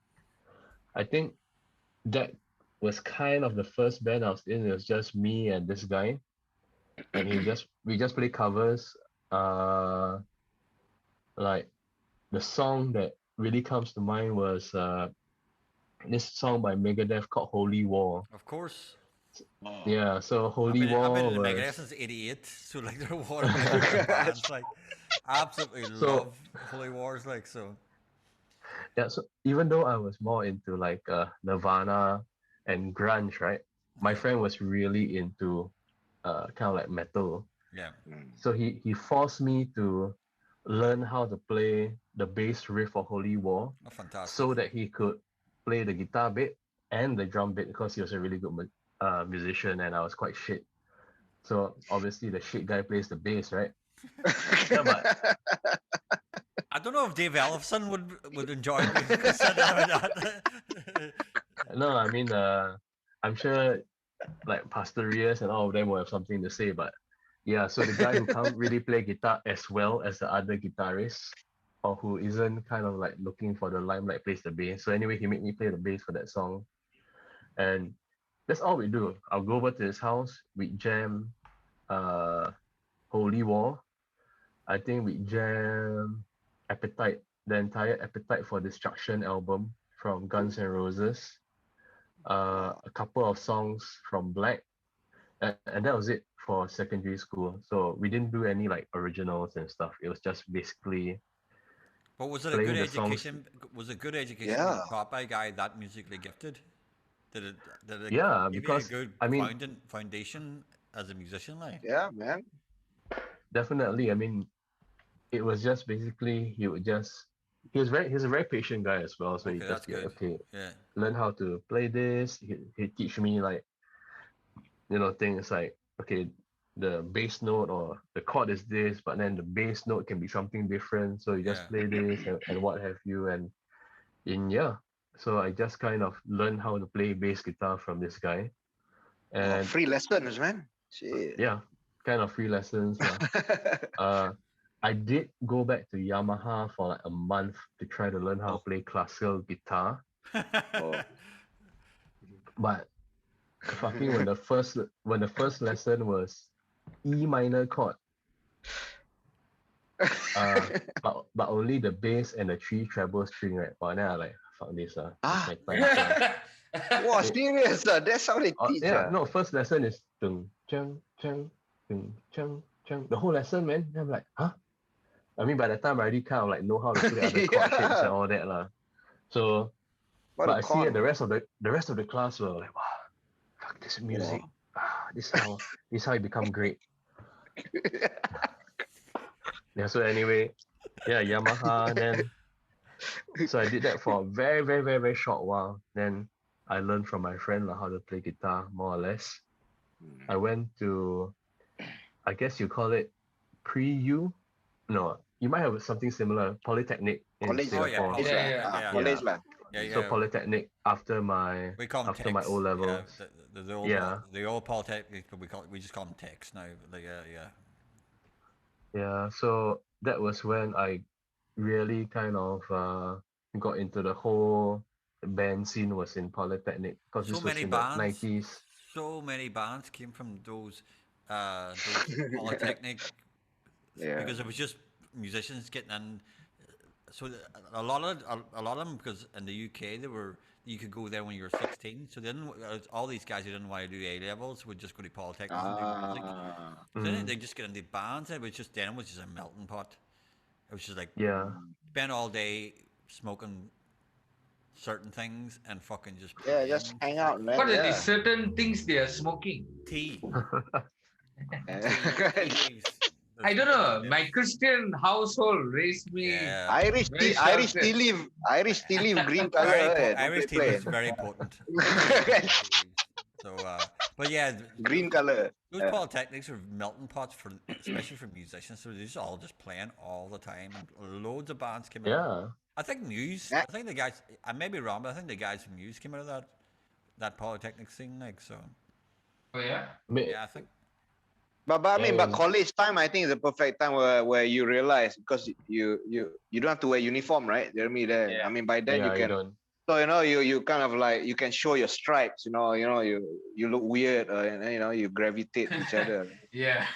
I think that was kind of the first band I was in. It was just me and this guy, and we just play covers. Like the song that really comes to mind was this song by Megadeth called Holy War. Of course, Yeah, so I've Holy I've been War in the was Megadeth since '88, so like they're one of my favorite bands. Like, absolutely so love Holy Wars. Like, so yeah. So even though I was more into like Nirvana and grunge, right? My yeah, friend was really into kind of like metal. yeah. So he forced me to learn how to play the bass riff for Holy War, Oh, fantastic. so that he could play the guitar bit and the drum bit because he was a really good musician and I was quite shit. So obviously the shit guy plays the bass, right? Yeah, but I don't know if Dave Ellefson would enjoy me considering that. no, I mean, I'm sure like Pastor Rias and all of them will have something to say, but yeah, so the guy who can't really play guitar as well as the other guitarists, or who isn't kind of like looking for the limelight, plays the bass. So anyway, he made me play the bass for that song, and that's all we do. I'll go over to his house, we jam, uh, Holy War. I think we jam Appetite, the entire Appetite for Destruction album from Guns N' Roses. A couple of songs from Black, and that was it for secondary school. So we didn't do any like originals and stuff. It was just basically But was it a good playing the songs. education? Was it good education being Yeah. taught by a guy that musically gifted? Did it Yeah, give you a because good I mean, foundation as a musician? Like, Yeah, man. definitely. I mean, it was just basically he's a very patient guy as well. So he okay, that's just be like, good. okay, Yeah, learn how to play this. He teach me like things like, okay, the bass note or the chord is this, but then the bass note can be something different. So you yeah. just play this and what have you. And yeah, so I just kind of learned how to play bass guitar from this guy. Oh, And free lessons, man. Shit. yeah, kind of free lessons. I did go back to Yamaha for like a month to try to learn how to play classical guitar. Oh. But fucking when the first lesson was E minor chord, but only the bass and the three treble string, right? But then I like fuck this this Ah. my time. Wow, It- serious. That's how they teach. yeah, no, first lesson is dung chung chung dung chung chung. The whole lesson, man. Then I'm like, huh? I mean, by the time I already kind of like know how to play other chord shapes and all that lah. So, What but a I see con. the rest of the class were like, wow, fuck this music. This is how you become great. Yeah. So anyway, yeah, Yamaha. Then so I did that for a very, very, very, very short while. Then I learned from my friend like, how to play guitar more or less. I went to, I guess you call it pre-U. No, you might have something similar, Polytechnic in College, Oh, yeah, Singapore. college. Yeah, yeah. Yeah. College lah. Yeah, So yeah. Polytechnic after my We call them after my techs. O levels. Yeah, the old Yeah. the old polytechnic. We just call them techs now. Like, yeah. Yeah, so that was when I really kind of got into the whole band scene was in Polytechnic because So this was many in the bands. 90s. So many bands came from those polytechnic Yeah. because it was just musicians getting in so a lot of them, because in the UK you could go there when you were 16. So then all these guys who didn't want to do A levels would just go to polytechnics and do music. Ah. So then they just get into bands. And it was just a melting pot. It was just like Yeah. spend all day smoking certain things and fucking just Yeah, playing just hang out, man. What are Yeah. these certain things they are smoking? tea. Yeah. Tea leaves. I don't know. My Christian household raised me Yeah. very Irish sheltered. tea leaf, green color. Eh, don't Irish tea play. is very potent. So, but yeah, Green color. those polytechnics are melting pots for, especially for musicians. So they're just all just playing all the time, and loads of bands came out. Yeah. I think Muse. Yeah. I think the guys. I may be wrong, but I think the guys from Muse came out of that polytechnic scene. Like so. Oh yeah. Yeah, I think. But I mean, but And- college time, I think is the perfect time where you realize, because you don't have to wear uniform, right? Jeremy, there. Yeah. I mean, by then yeah, you can. don't. So you kind of like you can show your stripes. You look weird, and then, you gravitate to each other. Yeah.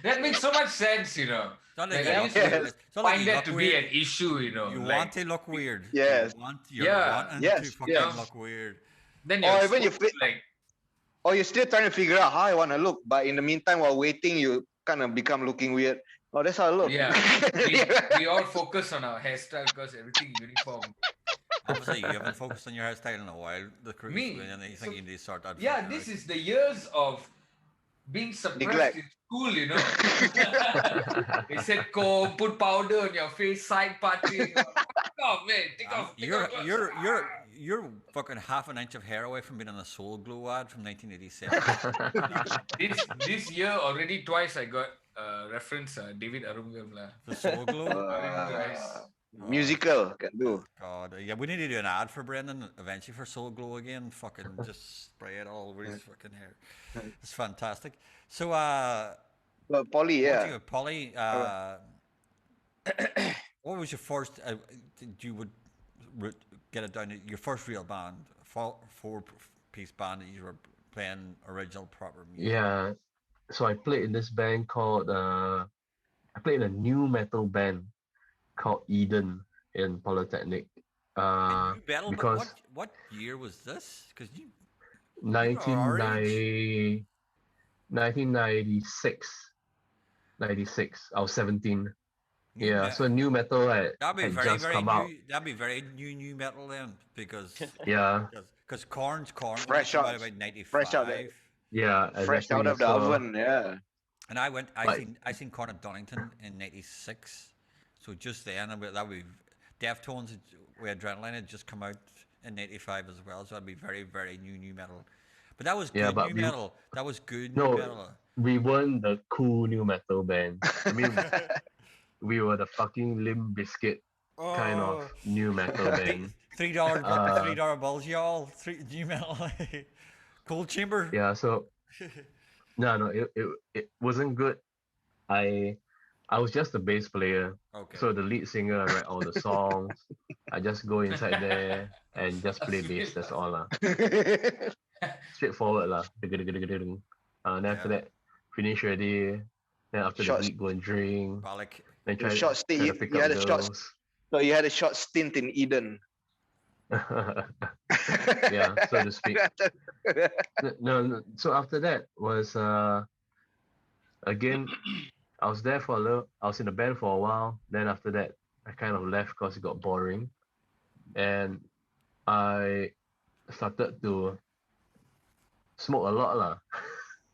That makes so much sense, It's not like Like, you I look used to weird. It's not like find you that look to weird. be an issue, You like, want to look weird. Yes. You're Yeah. wanting Yes, to fucking yes. look weird. then Or you're even you supposed to, feel- like, Or you're still trying to figure out how I want to look, but in the meantime, while waiting, you kind of become looking weird. Oh, that's how I look. yeah, we all focus on our hairstyle because everything uniform. Obviously, you haven't focused on your hairstyle in a while. The cruise, Me? and then you think So- you need to sort that. Yeah, fucking this out. is the years of being suppressed Neglect. in school, They said comb, put powder on your face, side parting. Fuck off, man. Take off. Take You're off clothes. you're fucking half an inch of hair away from being on a Soul Glow ad from 1987. This year already twice I got reference David Arumugam lah. The Soul Glow. Guys. Musical can do. God, yeah, we need to do an ad for Brendan eventually for Soul Glow again. Fucking just spray it all over his fucking hair. It's fantastic. So, But Polly, what yeah. you, Polly, what was your first? You would get it down to your first real band, four-piece band that you were playing original proper music. Yeah. So I played in this band called I played in a new metal band called Eden in Polytechnic. And you battle, but because what year was this? Because you 1990 1996. 96. I was 17. new Yeah. me- So new metal had that'd be very just very come new. out. That'd be very new metal then, because Yeah. because Corn Fresh came out- out about 95. fresh out the- Yeah. Fresh out exactly. of the So- oven, yeah. And I seen Corn at Donington in '96. So just then, that would be Deftones with Adrenaline had just come out in '95 as well. So that'd be very very new metal. But that was good Yeah, but new we- metal. That was good No. new metal. We weren't the cool new metal band. I mean, we were the fucking Limp Bizkit kind of new metal band. $3 Uh, $3 bills, y'all. New metal. Cold Chamber. Yeah, so no, it wasn't good. I was just a bass player, Okay. so the lead singer write all the songs. I just go inside there and just play bass. That's all lah. Straightforward lah. Then after Yeah. that, finish already. Then after Shots- the week, go and drink. Balak. Then The try, short try stint, to you- pick you up had a short- girls. So you had a short stint in Eden. Yeah, so to speak. No, so after that was again, I was there for a little. I was in the band for a while. Then after that, I kind of left because it got boring, and I started to smoke a lot lah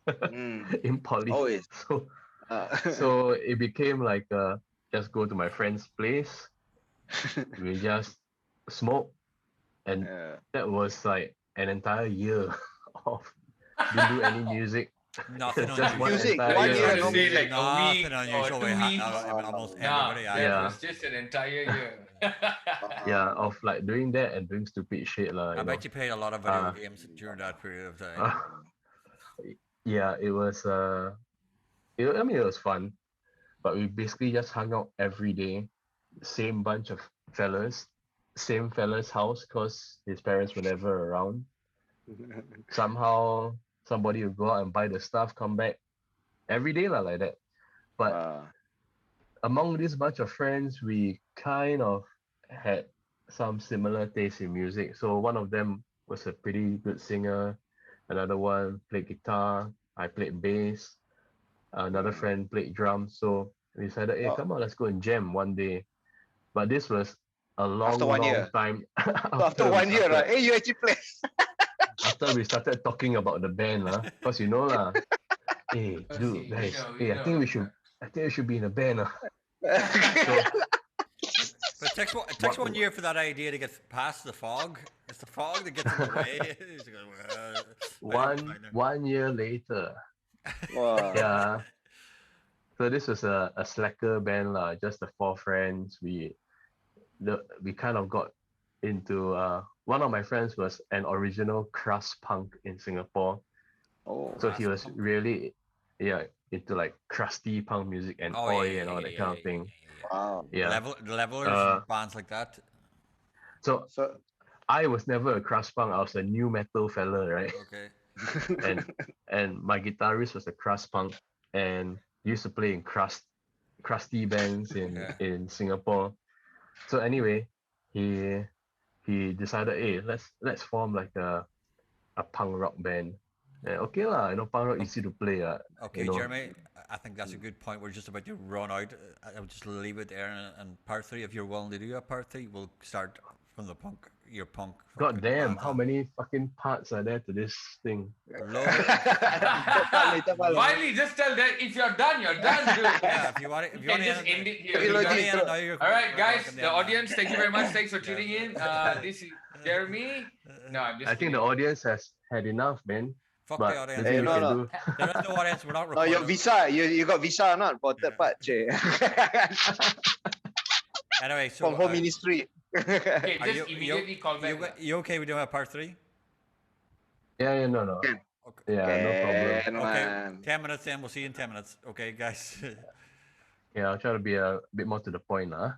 Mm, in poly. always. So Uh, so it became like just go to my friend's place. We just smoke, and yeah. that was like an entire year of didn't do any music. Nothing Just one Music, entire one year. year, Trying to say like a week Nothing or unusual. 2 We weeks. almost Nah, everybody. that Yeah. was just an entire year. Yeah, of like doing that and doing stupid shit lah. I you bet know. you played a lot of video Ah. games during that period of time. Yeah, it was I mean it was fun, but we basically just hung out every day, same bunch of fellas, same fella's house because his parents were never around. Somehow somebody would go out and buy the stuff, come back every day lah like that. But Uh, among this bunch of friends, we kind of had some similar taste in music. So one of them was a pretty good singer. Another one played guitar. I played bass. Another friend played drums. So we decided, hey, Oh. come on, let's go and jam one day. But this was a long, After 1 long year. time After we 1 year, started- right? Hey, you actually play. After we started talking about the band, because you know lah. Hey, dude, guys. Hey, I think we should be in a band. So But it takes 1 year for that idea to get past the fog. It's the fog that gets in the way. It's like, one year later, Wow. yeah. So this was a slacker band lah, just the four friends. We kind of got into one of my friends was an original crust punk in Singapore. Oh. So he Crust was punk. really into like crusty punk music and oi and all that kind of thing. Wow. Yeah. The levelers and bands like that. So So I was never a crust punk. I was a new metal fella, right? Okay. And my guitarist was a crust punk and used to play in crusty bands in Singapore. So anyway, he decided, hey, let's form like a punk rock band. And okay lah, punk rock easy to play. Okay, Jeremy, I think that's a good point. We're just about to run out. I'll just leave it there. And part 3, if you're willing to do a part 3, we'll start from the punk. Your punk. God damn, band, how many fucking parts are there to this thing? Load. Finally, just tell that if you're done, dude. Yeah, if you want it, You can just end it here. You know, All right, guys, the audience, thank you very much. Thanks for tuning in. This is Jeremy. No, I'm just I think the kidding. audience has had enough, man. Fuck But the audience. maybe Hey, we no, can no. do. There is no audience. We're not Oh, recording. your visa. You got visa or not for third part, che? Anyway, so From home ministry. Okay, are just you, immediately call back. you okay with doing a part 3? Yeah, no. Can. Okay. Yeah, no problem. Can, Okay, man. 10 minutes then. We'll see you in 10 minutes. Okay, guys. Yeah, I'll try to be a bit more to the point, huh?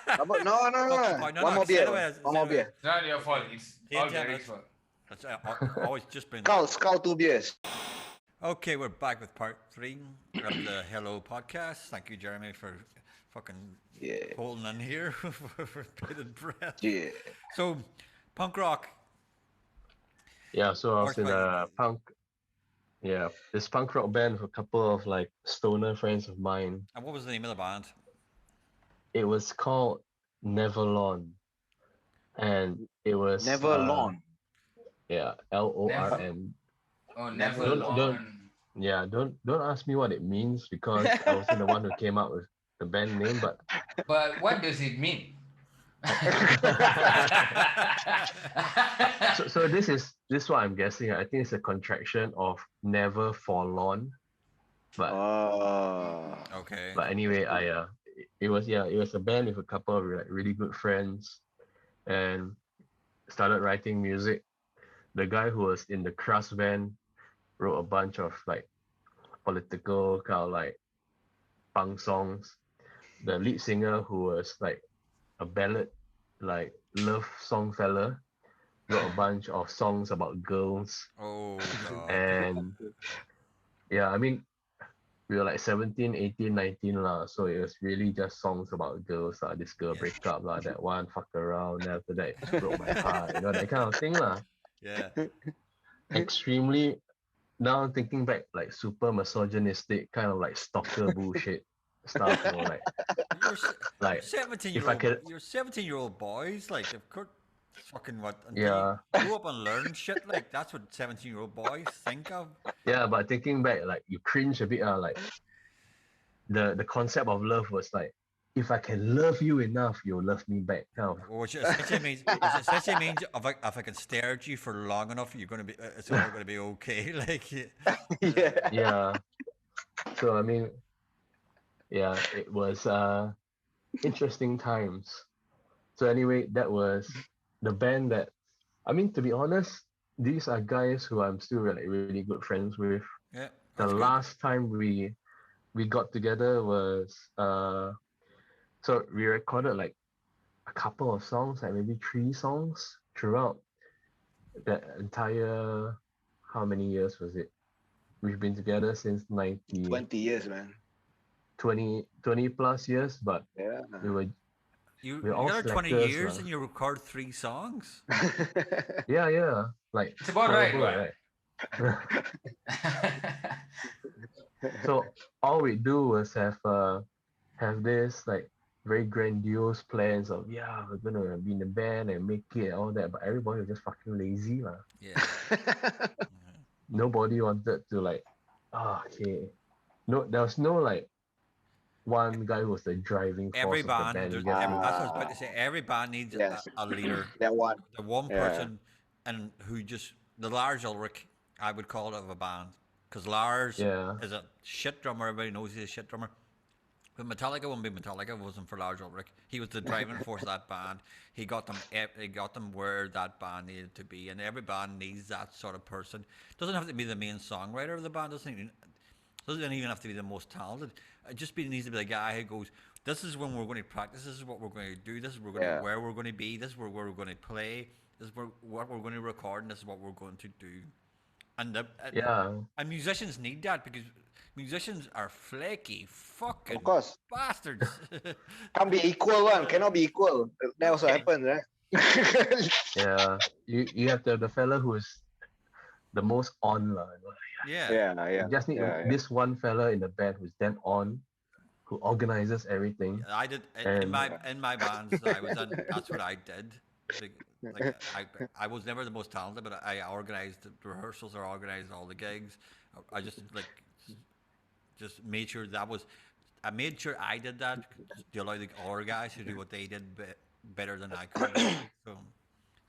How about, no. One more beer. One more beer. It's not your fault. It's all 10 Gary's minutes. fault. That's always just been. Skull 2 beers. Okay, we're back with part 3 of the Hello podcast. Thank you, Jeremy, for fucking Yeah. holding in here for bated breath. Yeah. So, punk rock. Yeah, so I was in Horseback. a punk. Yeah, this punk rock band with a couple of like stoner friends of mine. And what was the name of the band? It was called Neverlon, and it was Never long. Yeah, LORN. Oh, never Don't- long. don't- Yeah, don't ask me what it means because I wasn't the one who came up with the band name, but But what does it mean? so this is what I'm guessing. I think it's a contraction of never forlorn. But Oh. Okay. but anyway, it was a band with a couple of like really good friends, and started writing music. The guy who was in the crust band wrote a bunch of like political kind of like punk songs. The lead singer, who was like a ballad like love song fella, wrote a bunch of songs about girls. Oh, God. And yeah, I mean, we were like 17, 18, 19 lah, so it was really just songs about girls lah. This girl Yeah. break up lah, that one fuck around, then after that it broke my heart, that kind of thing lah. Yeah. Extremely, now thinking back, like super misogynistic kind of like stalker bullshit stuff, like You're se- like 17 if year I old. could- You're 17-year-old boys. Like, of course, fucking what? Until Yeah. You grow up and learn shit. Like, that's what 17-year-old boys think of. yeah, but thinking back, like you cringe a bit, like the concept of love was like, if I can love you enough, you'll love me back. Kind of. Which essentially means if I can stare at you for long enough, you're gonna be. It's all gonna be okay. Like, Yeah. Yeah. So I mean, yeah, it was interesting times. So anyway, that was the band that, I mean, to be honest, these are guys who I'm still like really good friends with. yeah. The that's good. last time we got together was so we recorded like a couple of songs, like maybe 3 songs throughout that entire, how many years was it? We've been together since 90. 20 years, man. 20 plus years, but Yeah. we were You we're all got 20 slackers years lah. and you record 3 songs? Yeah, like It's about right, horrible, right? So all we do was have this like very grandiose plans of we're gonna be in the band and make it and all that, but everybody was just fucking lazy lah. Yeah. Nobody wanted to like okay. No, there was no like one guy who was the driving Every force of the band, band. You there- get every, me? that's what I was about to say. Every band needs Yes. a leader. That one. The one Yeah. person and who just the Lars Ulrich, I would call it, of a band, because Lars Yeah. is a shit drummer. Everybody knows he's a shit drummer. But Metallica wouldn't be Metallica if it wasn't for Lars Ulrich. He was the driving force of that band. He got them where that band needed to be, and every band needs that sort of person. Doesn't have to be the main songwriter of the band. Doesn't even have to be the most talented. It just needs to be the guy who goes, "This is when we're going to practice. This is what we're going to do. This is where we're going to be. This is where we're going to play. This is what we're going to record, and this is what we're going to do." And and musicians need that, because musicians are flaky fucking Of course. bastards. Can't be equal one. Cannot be equal. That also happens, right? Yeah. You have to have the fella who is the most on lah. Yeah. Yeah. You just need this one fella in the band who's then on, who organizes everything. I did in And- my bands that I was in. That's what I did. Like I was never the most talented, but I organized the rehearsals, or organized all the gigs. I just made sure I made sure I did that to allow the other guys to do what they did better than I could. So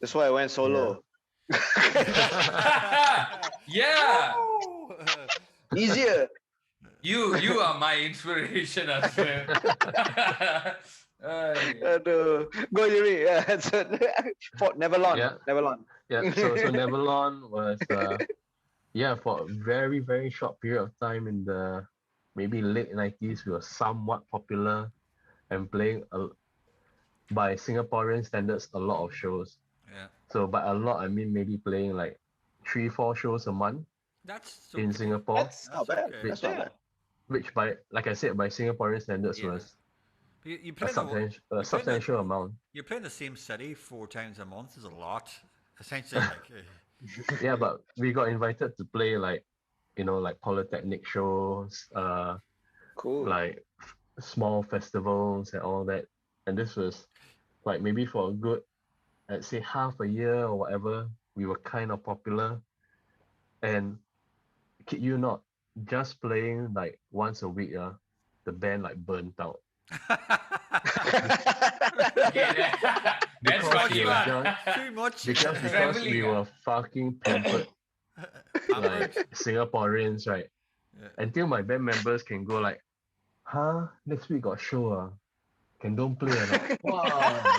That's why I went solo. Yeah. Easier. You are my inspiration as well. Aduh. Go Yuri. Yeah. So, Neverlon. Yeah. Neverlon. Yeah, so Neverlon was for a very, very short period of time in the maybe late 90s, we were somewhat popular and playing by Singaporean standards a lot of shows. yeah, So by a lot I mean maybe playing like 3-4 shows a month that's in okay. Singapore, That's Not bad. okay. That's not bad. which by like I said by Singaporean standards Yeah. was You a play substantial amount. You're playing the same city 4 times a month is a lot. Essentially, like Yeah, but we got invited to play like like polytechnic shows, Cool. like small festivals and all that. And this was like maybe for a good, let's say half a year or whatever, we were kind of popular. And kid you not, just playing like once a week, the band like burnt out. That's Because funny, we lah. were too much. Because Traveling, we were fucking pampered like Hammered. Singaporeans, right? Yeah. Until my band members can go like, next week got show, can don't play or not? Wow.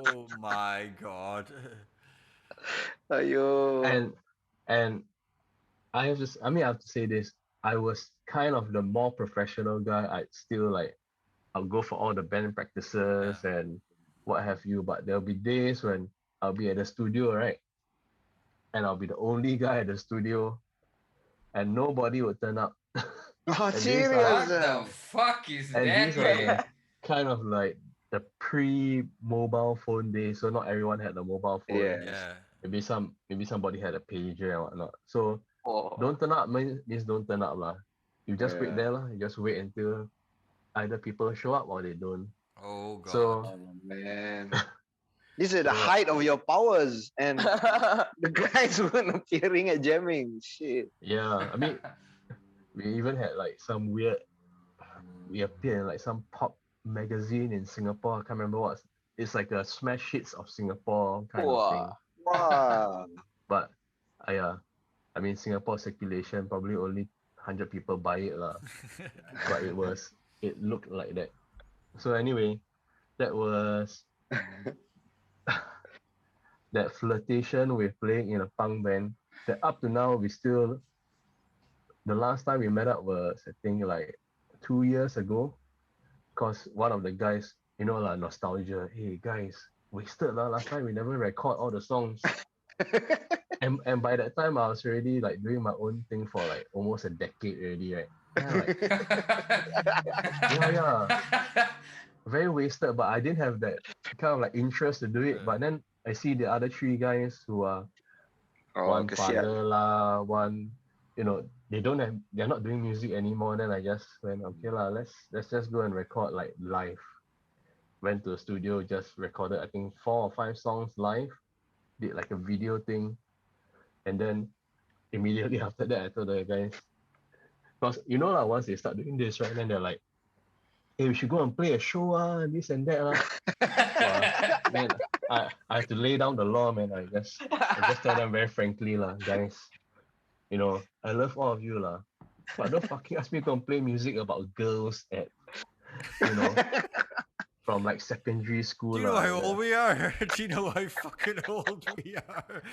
Oh my god. Ayo. And I have to say this. I was kind of the more professional guy. I'll go for all the band practices and what have you, but there'll be days when I'll be at the studio, right? And I'll be the only guy at the studio and nobody would turn up. Oh, these serious. What the fuck is And that, these are man? kind of like the pre-mobile phone days, so not everyone had a mobile phone. Yeah. Yeah. Maybe somebody had a pager and whatnot. So Oh. don't turn up means don't turn up lah. You just wait Yeah. there lah. You just wait until either people show up or they don't. Oh god. So Oh, man. This is the height of your powers, and the guys weren't appearing at jamming. Shit. yeah, I mean we even had like some weird. We appeared in like some pop magazine in Singapore. I can't remember what. It's like a smash hits of Singapore kind of thing. Wow. But I mean Singapore circulation probably only 100 people buy it lah. But it looked like that. So anyway, that was that flirtation with playing in a punk band. That up to now the last time we met up was I think like 2 years ago. Cause one of the guys, like nostalgia. Hey guys, wasted lah. Last time we never record all the songs. And by that time I was already like doing my own thing for like almost a decade already, right? And like, yeah, very wasted. But I didn't have that kind of like interest to do it. But then I see the other three guys who are Oh, one kesian. father lah, one, they're not doing music anymore. Then I just went, okay lah, let's just go and record like live. Went to the studio, just recorded I think 4 or 5 songs live, did like a video thing, and then immediately after that I told the guys, because like once they start doing this, right, then they're like, hey, we should go and play a show, this and that. So, then I have to lay down the law, man. I just tell them very frankly, guys, I love all of you, but don't fucking ask me to play music about girls at, from like secondary school. Do you know how old we are? Do you know how fucking old we are?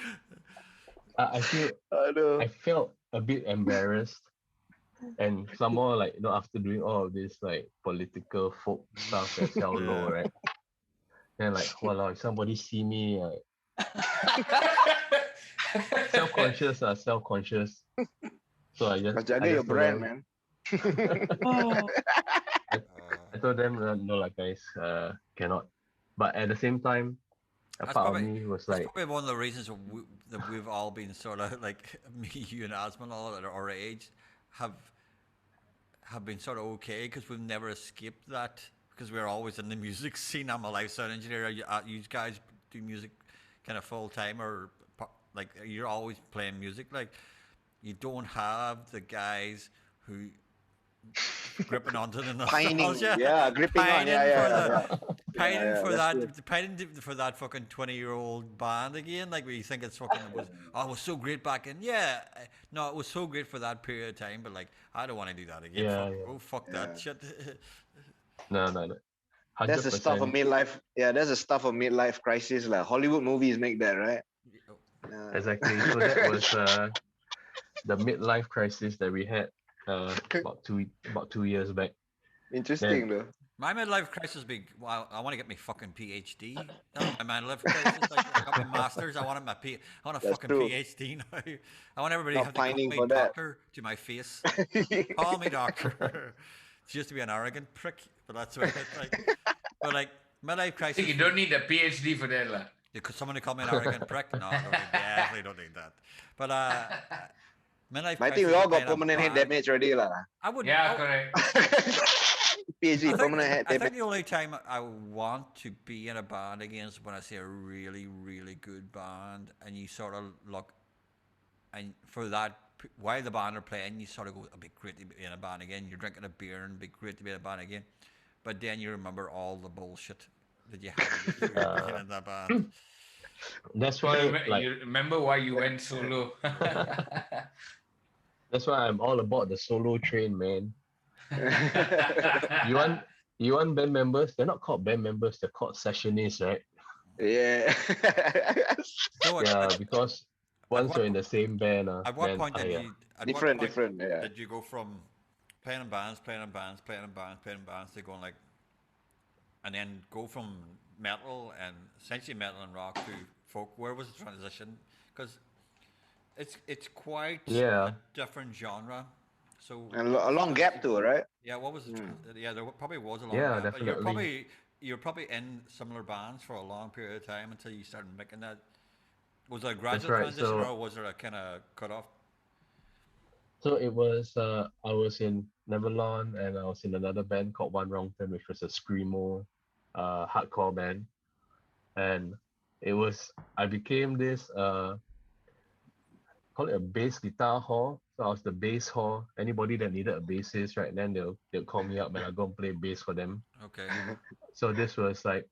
I felt a bit embarrassed. And some more like, after doing all of this like political folk stuff at Xiao Lo, right? Then like, if somebody see me, self-conscious. So I just Jaga your brand, man. I told them, no, guys, cannot. But at the same time, a part of me was like, that's probably one of the reasons that we've all been sort of like me, you, and Asman, all at our age, have been sort of okay because we've never escaped that because we're always in the music scene. I'm a live sound engineer. You guys do music kind of full time, or like you're always playing music. Like you don't have the guys who gripping onto the nostalgia. Gripping on, pining for that fucking 20-year-old band again. Like we think it's fucking it was so great back in. Yeah, no, it was so great for that period of time. But like, I don't want to do that again. Fuck that shit. No. 100%. That's the stuff of midlife. Yeah, that's the stuff of midlife crisis. Like Hollywood movies make that, right? Exactly. So that was the midlife crisis that we had about 2 years back. Interesting though. My midlife crisis big. Well, I want to get my fucking PhD. My midlife crisis. Like, I got my masters. I want a fucking PhD now. I want everybody to have to call me doctor to my face. Call me doctor. It's just to be an arrogant prick, but that's what it's like. But like midlife crisis. I think you don't need a PhD for that, lah. Because someone to call me an arrogant prick? No, definitely don't need that. But I think we all got permanent head damage already, lah. Correct. PhD, permanent head damage. I think the only time I want to be in a band again is when I see a really, really good band, and you sort of look, and for that, while the band are playing, you sort of go, it'd be great to be in a band again. You're drinking a beer and it'd be great to be in a band again. But then you remember all the bullshit that you had in that band. That's why, you remember why you went solo. That's why I'm all about the solo train, man. You want band members? They're not called band members. They're called sessionists, right? Yeah. Because once you're in the same band, at what point did different. Did you go from playing in bands to going like, and then go from metal and essentially metal and rock to folk? Where was the transition? Because it's quite a different genre. So and a long gap too, right? Yeah, what was it? Yeah, there probably was a long gap. But Definitely. you're probably in similar bands for a long period of time until you started making that. Was it a gradual transition, or was there a kind of cutoff? So it was. I was in Neverland, and I was in another band called One Wrong Turn, which was a screamo, hardcore band, and it was. I became this. Call it a bass guitar hall. So I was the bass hall. Anybody that needed a bassist, right, then they'll call me up and I'll go and play bass for them. Okay. So this was like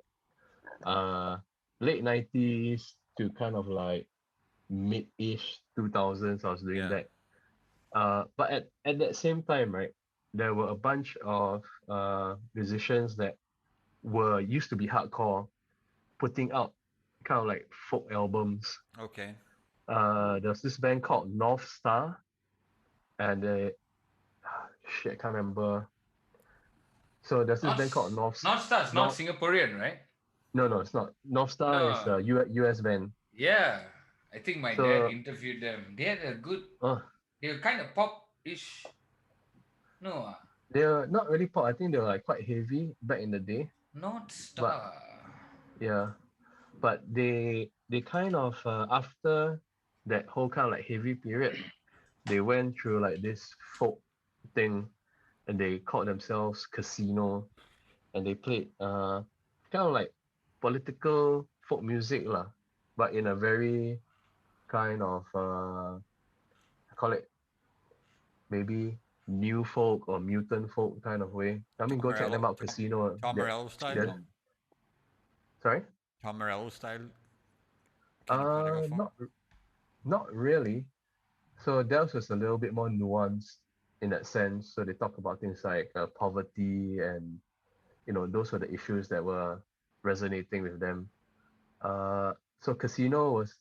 late 90s to kind of like mid-ish 2000s. I was doing that. But at that same time, right, there were a bunch of musicians that used to be hardcore, putting out kind of like folk albums. Okay. There's this band called North Star, and I can't remember. So there's this band called North Star. North Star is not Singaporean, right? No, it's not. North Star is a US band. Yeah, I think my dad interviewed them. They had a good. They were kind of pop-ish. No, They're not really pop. I think they were like quite heavy back in the day. not But Star. yeah, but they kind of after that whole kind of like heavy period, they went through like this folk thing, and they called themselves Casino, and they played kind of like political folk music lah, but in a very kind of I call it maybe new folk or mutant folk kind of way. I mean, go check them out. Casino. Tom Morello style. They're- sorry. Tom Morello style kind of political folk. Not really. So theirs was a little bit more nuanced in that sense. So they talk about things like poverty and those were the issues that were resonating with them. So Casino was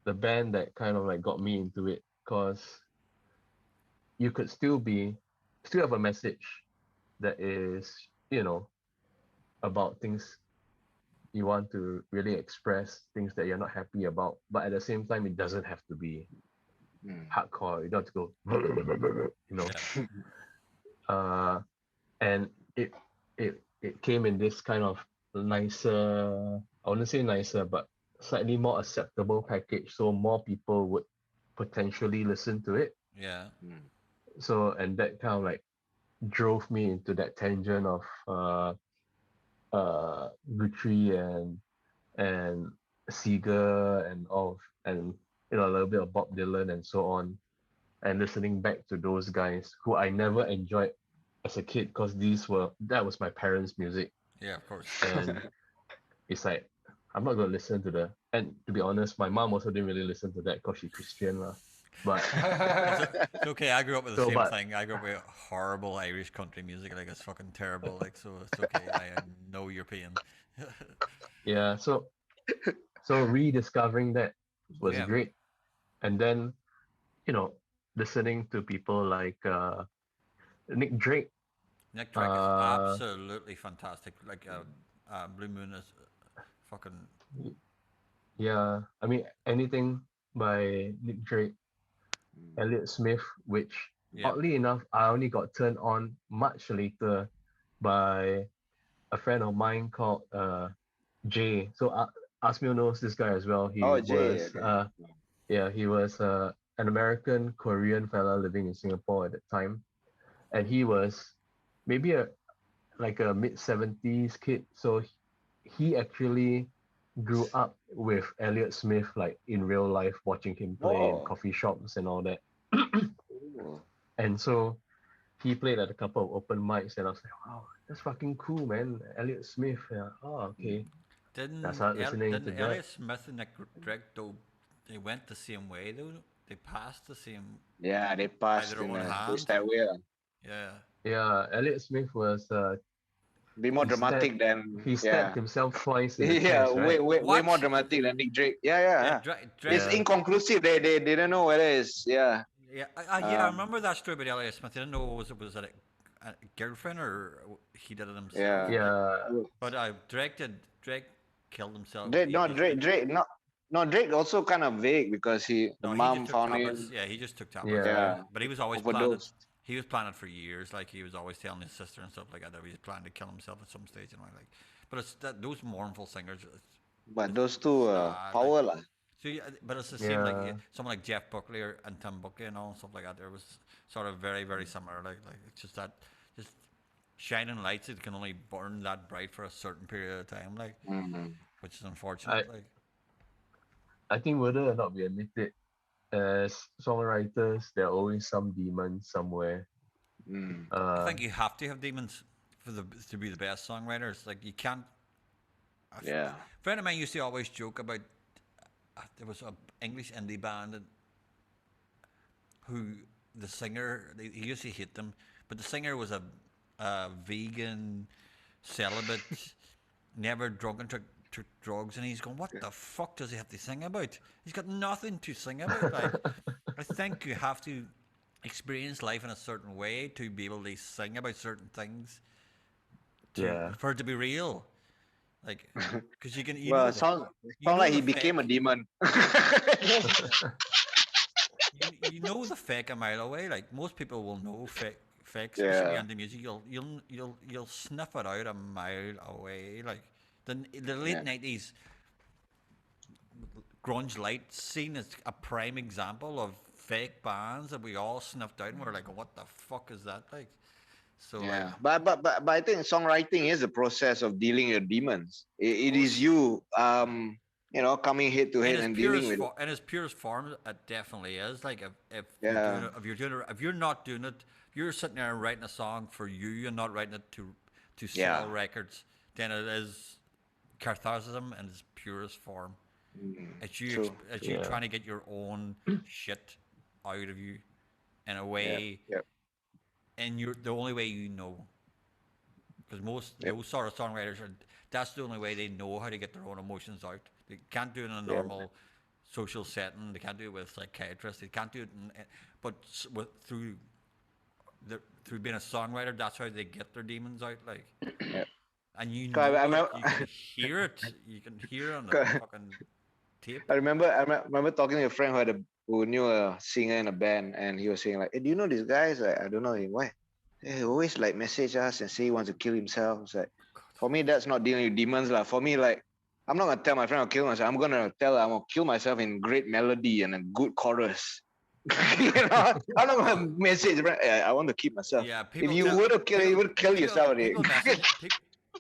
the band that kind of like got me into it because you could still have a message that is about things you want to really express, things that you're not happy about, but at the same time it doesn't have to be hardcore. You don't have to go Yeah. and it came in this kind of nicer, I wouldn't say nicer, but slightly more acceptable package, so more people would potentially listen to it. Yeah. So, and that kind of like drove me into that tangent of Guthrie and Seeger and all and a little bit of Bob Dylan and so on, and listening back to those guys who I never enjoyed as a kid because that was my parents' music. Yeah, of course. And it's like I'm not gonna listen to and to be honest, my mom also didn't really listen to that because she's Christian lah. But It's okay. I grew up with the So, same but- thing. I grew up with horrible Irish country music. Like it's fucking terrible. Like so, it's okay. I know your pain. yeah, so rediscovering that was Yeah. great. And then, listening to people like Nick Drake. Nick Drake is Uh, absolutely fantastic. Like Blue Moon is fucking Yeah, I mean anything by Nick Drake, Elliott Smith, which yeah. oddly enough I only got turned on much later by a friend of mine called Jay. So Asmil knows this guy as well. He Oh, was Jay. Okay. he was an American Korean fella living in Singapore at the time, and he was maybe a mid-70s kid. So he actually grew up with Elliott Smith like in real life, watching him play in Oh. coffee shops and all that. Ooh. And so he played at a couple of open mics, and I was like, wow, that's fucking cool, man. Elliott Smith. Yeah. Oh, okay. Didn't That's how listening to didn't that. Elliott Smith and Nick Drake though? They went the same way though. They passed the same. Yeah, they passed their in own a hand. it's that way. Yeah. Yeah, Elliott Smith was Be more He dramatic stabbed- than he stabbed himself twice in the yeah, chest, right? way What? more dramatic than Nick Drake. Yeah. Drake, It's Yeah. inconclusive. They didn't know whether it's yeah, I Um, remember that story about Elliott Smith. I didn't know was it a girlfriend or he did it himself. Yeah. Yeah, But Drake killed himself. Drake, He no just- Drake, no Drake also kind of vague because the No, he mom just took found tablets. him Yeah, he just took tablets. Yeah. But he was always planning. overdosed. He was planning for years. Like he was always telling his sister and stuff like that he was planning to kill himself at some stage. And like, but it's that those mournful singers. But those two Sad, power lah. So yeah, but it's the same like Yeah. someone like Jeff Buckley and Tim Buckley and all and stuff like that. There was sort of very very similar. Like it's just that just shining lights. It can only burn that bright for a certain period of time. Like which is unfortunate. Like I think whether or not we admit it, as songwriters, there are always some demons somewhere. I think you have to have demons to be the best songwriter. It's like you can't. Yeah. A friend of mine used to always joke about there was an English indie band who the singer he used to hate them, but the singer was a vegan, celibate, never drunk and took drugs, and he's going, what the fuck does he have to sing about? He's got nothing to sing about. Like, I think you have to experience life in a certain way to be able to sing about certain things. Yeah. For it to be real. Like, because you can. Well, know it sounds know like the he became a fake. demon. You know the fake a mile away. Like most people will know fake, especially Yeah. on the music. You'll sniff it out a mile away. Like the late Yeah. '90s grunge light scene is a prime example of fake bands that we all sniffed out and we're like, what the fuck is that like? So like, Yeah, but I think songwriting is a process of dealing with demons. It is course, you, coming head to head and dealing with it. in its purest form, it definitely is. Like if you're doing Yeah, it, if you're not doing it, if you're sitting there and writing a song for you and not writing it to yeah, sell records, then it is catharsism in its purest form. true. It's you Yeah. trying to get your own shit out of you in a Yeah, way, yep, and you're the only way you know. Because most yep, those sort of songwriters are that's the only way they know how to get their own emotions out. They can't do it in a yeah, normal social setting. They can't do it with psychiatrists. They can't do it, but through being a songwriter, that's how they get their demons out. Like, yeah. and you 'Cause know I it. remember, You can hear it. You can hear it on the fucking tape. I remember talking to a friend who knew a singer in a band, and he was saying like, "Hey, do you know these guys?" I don't know him. Why? He always like message us and say he wants to kill himself. It's like, for me, that's not dealing with demons, lah. For me, like, I'm not gonna tell my friend I'll kill myself. I'm gonna kill myself in great melody and a good chorus. I'm not gonna message. I want to keep myself. Yeah, If you would have killed, you would kill yourself. People message.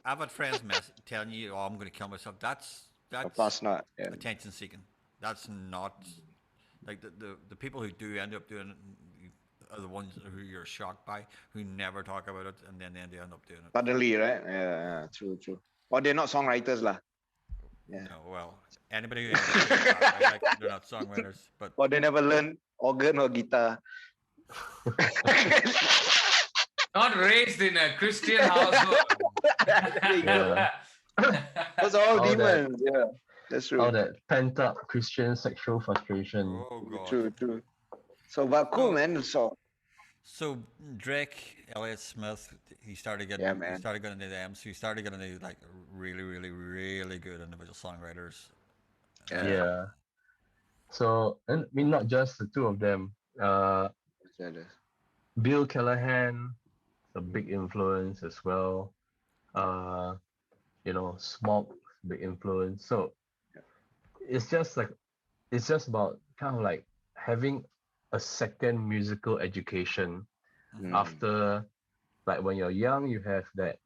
I've had friends telling you, "Oh, I'm going to kill myself." Of That's course not. Yeah. attention seeking. That's not like the people who do end up doing it are the ones who you're shocked by, who never talk about it, and then they end up doing it. Suddenly, right? Yeah, true. Or they're not songwriters, lah. Yeah. No, well, anybody who ends up doing that, like, they're not songwriters, but Or they never learn organ or guitar. Not raised in a Christian household. Yeah. Those are all All that- demons. Yeah, that's true. All that pent up Christian sexual frustration. oh god. True. So, but cool, Oh. man. So Drake, Elliott Smith, he started getting Yeah, man. into them. So he started getting into like really, really, really good individual songwriters. Yeah. So, and I mean, not just the two of them. Bill Callahan, a big influence as well. Smog, big influence. So it's just about kind of like having a second musical education after, like, when you're young, you have that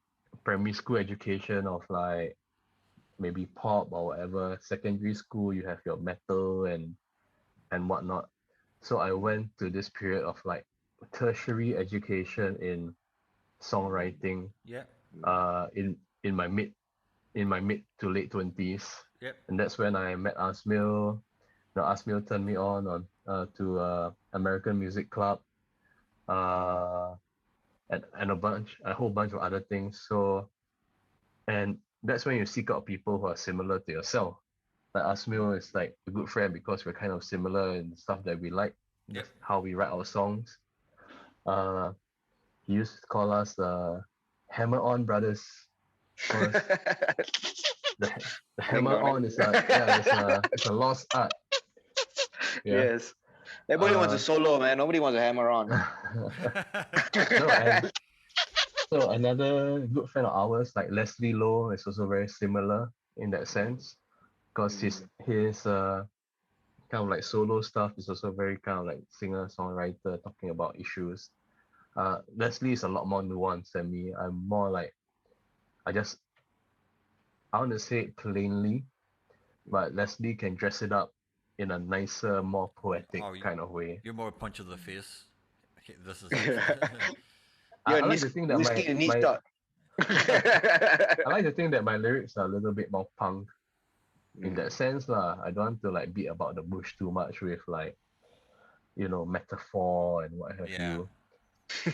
primary school education of like maybe pop or whatever. Secondary school, you have your metal and whatnot. So I went to this period of like tertiary education in songwriting Yeah. in my mid to late 20s. Yep. And that's when I met Asmil. Asmil turned me on to American Music Club, and a whole bunch of other things. So, and that's when you seek out people who are similar to yourself. Like Asmil is like a good friend because we're kind of similar in stuff that we like, Yep. how we write our songs. He used to call us the Hammer On Brothers. The Hammer On is it's a lost art. Yeah. Yes. Everybody wants a solo, man. Nobody wants a hammer on. So another good friend of ours, like Leslie Lowe, is also very similar in that sense, because his kind of like solo stuff is also very kind of like singer songwriter talking about issues. Leslie is a lot more nuanced than me. I'm more like I want to say it plainly, but Leslie can dress it up in a nicer, more poetic kind of way. You're more punch to the face. Okay, this is. I like to think that I like to think that my lyrics are a little bit more punk in that sense, lah. I don't want to like beat about the bush too much with like, metaphor and what have you.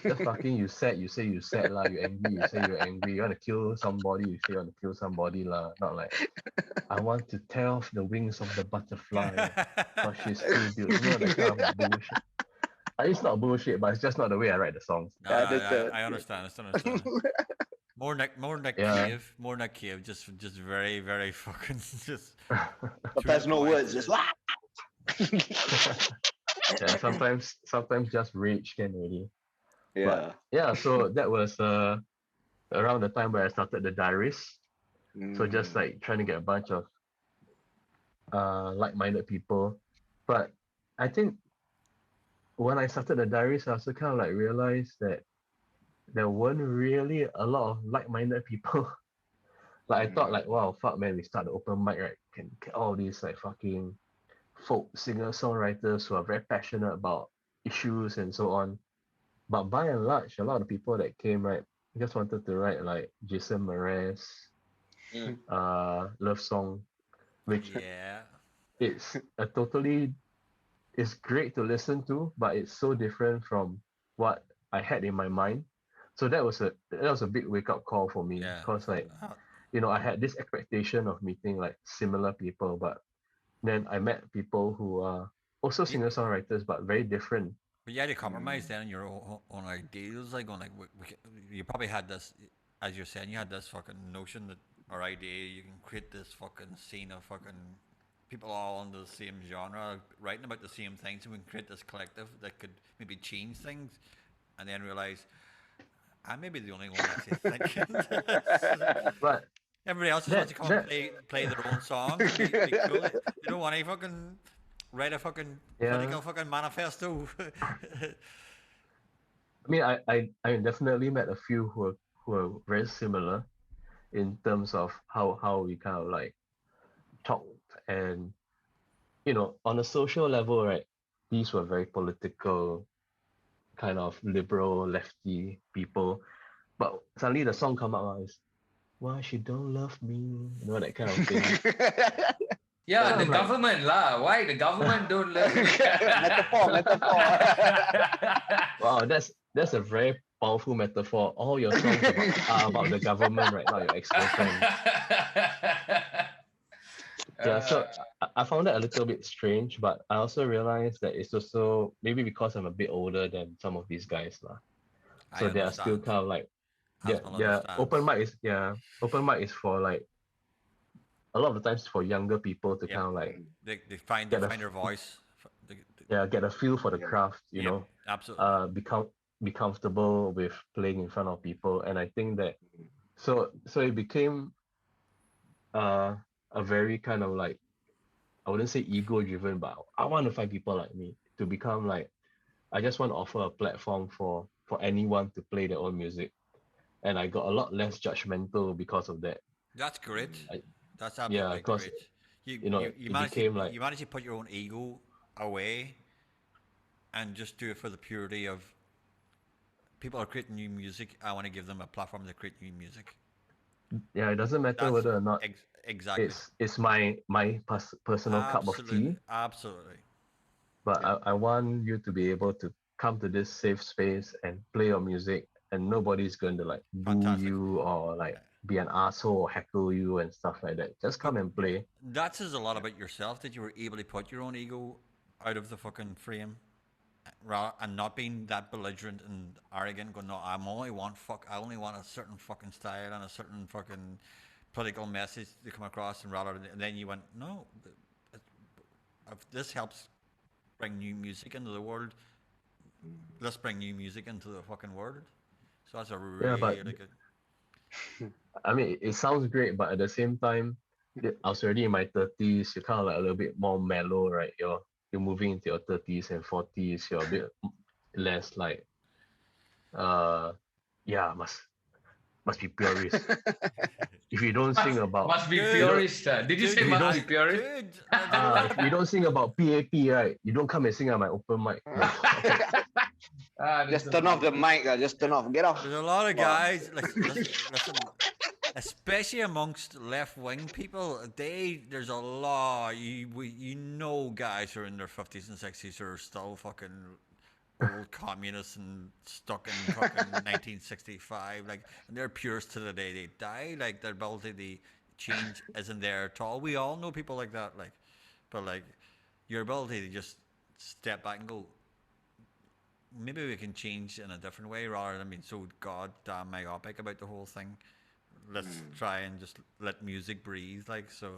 Just fucking you say you sad lah, you angry, you say you're angry, you want to kill somebody, you say you want to kill somebody lah. Not like I want to tear off the wings of the butterfly because she's too beautiful. That kind of bullshit. It's not bullshit, but it's just not the way I write the songs. I understand. More like cave, just very, very fucking just. Sometimes no words, just Yeah, sometimes just rage can really. Yeah. Yeah, so that was around the time where I started the diaries. So just Mm. like trying to get a bunch of like-minded people. But I think when I started the diaries, I also kind of like realized that there weren't really a lot of like-minded people. Like I thought like, wow, fuck man, we start the open mic, right? Can get all these like fucking folk singer-songwriters who are very passionate about issues and so on. But by and large, a lot of people that came, right, just wanted to write like Jason Mraz, Mm. love song, which Yeah. it's a totally it's great to listen to, but it's so different from what I had in my mind. So that was a big wake up call for me, Yeah. because like, Uh, I had this expectation of meeting like similar people, but then I met people who are also yeah, singer songwriters but very different. but you had to compromise then on your own ideals, like on like you probably had this, as you're saying, you had this fucking notion that or idea you can create this fucking scene of fucking people all under the same genre, writing about the same things, and we can create this collective that could maybe change things, and then realize I may be the only one actually thinking this. But Everybody else just wants that to come and that play their own songs and be cool. They don't want to fucking write a fucking yeah, political fucking manifesto. I mean, I definitely met a few who are very similar in terms of how we kind of like talked, and on a social level, right? These were very political, kind of liberal, lefty people. But suddenly the song come out is "Why She Don't Love Me," that kind of thing. Yeah, So the I'm like, government lah. Why the government don't love me? Metaphor. wow, that's a very powerful metaphor. All your songs are about the government, right? Not your ex-girlfriend. Yeah, so I found that a little bit strange, but I also realized that it's also maybe because I'm a bit older than some of these guys, lah. I So they are still understand. kind of like, Asmal yeah, understands. open mic is for like a lot of the times for younger people to Yep. kind of like They find get a their voice. get a feel for the Yeah. craft, Yep. Absolutely. be comfortable with playing in front of people, and I think that so it became a very kind of like, I wouldn't say ego driven, but I want to find people like me to become like, I just want to offer a platform for anyone to play their own music, and I got a lot less judgmental because of that. That's great. I, That's yeah, absolutely because great. You it managed to became like, put your own ego away and just do it for the purity of people are creating new music. I want to give them a platform to create new music. yeah, it doesn't matter That's whether or not exactly. it's my personal cup of Absolutely. tea, Absolutely. but Yeah. I want you to be able to come to this safe space and play your music, and nobody's going to like boo Fantastic. you or like be an asshole or heckle you and stuff like that. Just But come and play. that says a lot about yourself that you were able to put your own ego out of the fucking frame and not being that belligerent and arrogant. Going, no, I only want a certain fucking style and a certain fucking political message to come across, and then you went, no, if this helps bring new music into the world, let's bring new music into the fucking world. So that's a Yeah, but really good. I mean, it sounds great, but at the same time, I was already in my 30s. You're kind of like a little bit more mellow, right? You're moving into your 30s and 40s. You're a bit less like, uh, yeah, must be purist. If you don't sing about, Must be Dude, purist. Did you dude, say if you must don't, be purist? dude, there's a lot if you don't sing about PAP, right? You don't come and sing at my open mic. No, okay. Just turn off the mic. Just turn off. Get off. there's a lot of Wow. guys. Listen, especially amongst left wing people. There's a lot. You know guys who are in their 50s and 60s who are still fucking old communists and stuck in fucking 1965. Like, and they're purists to the day they die. Like, their ability to change isn't there at all. We all know people like that. Like, but like, your ability to just step back and go, maybe we can change in a different way rather than being so goddamn myopic about the whole thing. Let's try and just let music breathe. Like, so.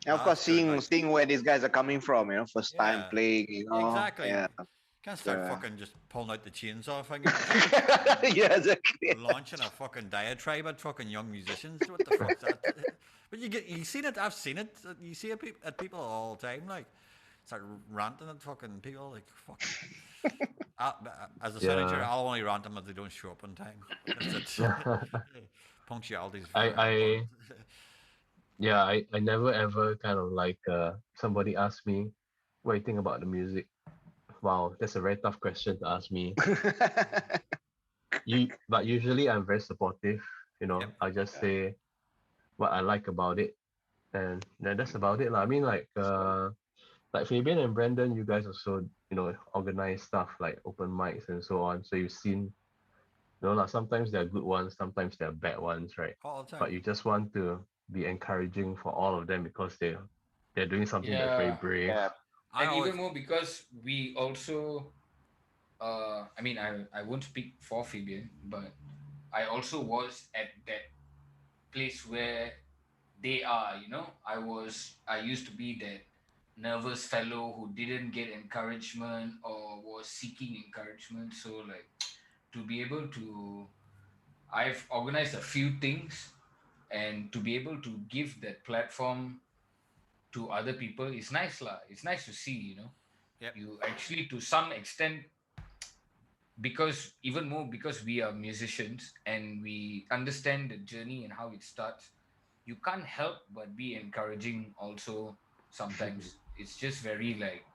And of course, That's good, like, seeing where these guys are coming from, first time yeah, playing, exactly. yeah. Can't start Yeah. fucking just pulling out the chainsaw finger, Yeah, exactly. launching a fucking diatribe at fucking young musicians. What the fuck's that? But you seen it. I've seen it. You see it at people all the time. Like start ranting at fucking people. Like fuck. As a sound engineer, Yeah. I'll only rant them if they don't show up on time. That's it. Punctuality is very I important. yeah, I never ever kind of like somebody asked me what do you think about the music. Wow, that's a very tough question to ask me. But usually I'm very supportive, you know. Yep. I just say what I like about it, and then that's about it, lah. I mean, like Fabian and Brandon, you guys also, you know, organize stuff like open mics and so on. So you've seen, you know, like sometimes they're good ones, sometimes they're bad ones, right? All the time. But you just want to be encouraging for all of them because they're doing something that's very Yeah. brave. Yeah. I And always, even more because we also, I mean, I won't speak for Fabian, but I also was at that place where they are, you know. I used to be that nervous fellow who didn't get encouragement or was seeking encouragement. So, like, to be able to, I've organized a few things, and to be able to give that platform to other people is nice, lah. It's nice to see, you know. Yep. You actually, to some extent, because even more because we are musicians and we understand the journey and how it starts, you can't help but be encouraging also sometimes. It's just very like,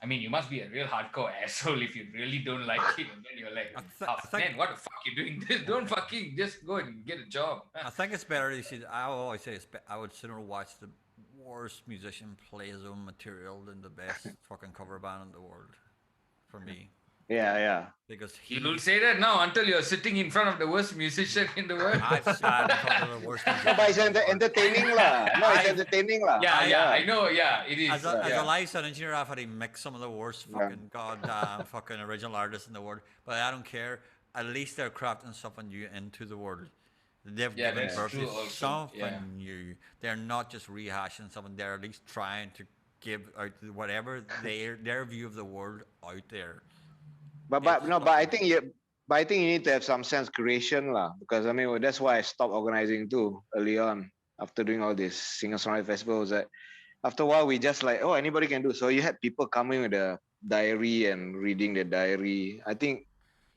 I mean, you must be a real hardcore asshole if you really don't like it, and then you're like, I think- man, what the fuck you doing this? Don't fucking just go and get a job. I think it's better to see. I always say I would sooner watch the worst musician play his own material than the best fucking cover band in the world. For me, Yeah. because You'll say that now until you're sitting in front of the worst musician in the world. I've sat in front of the worst. No, but it's musicians in the world. entertaining lah. No, it's entertaining lah. Yeah, I know. Yeah, it is. As a yeah. live sound engineer, I've had to mix some of the worst Yeah. fucking goddamn fucking original artists in the world. But I don't care. At least they're crafting something new into the world. They've Yeah, given that's birth true to also, something yeah. new. They're not just rehashing something. They're at least trying to give out whatever their view of the world out there. But I think you need to have some sense creation lah. Because I mean that's why I stopped organizing too early on after doing all these singer-songwriter festivals. That after a while we just like, oh, anybody can do. So you had people coming with a diary and reading the diary. I think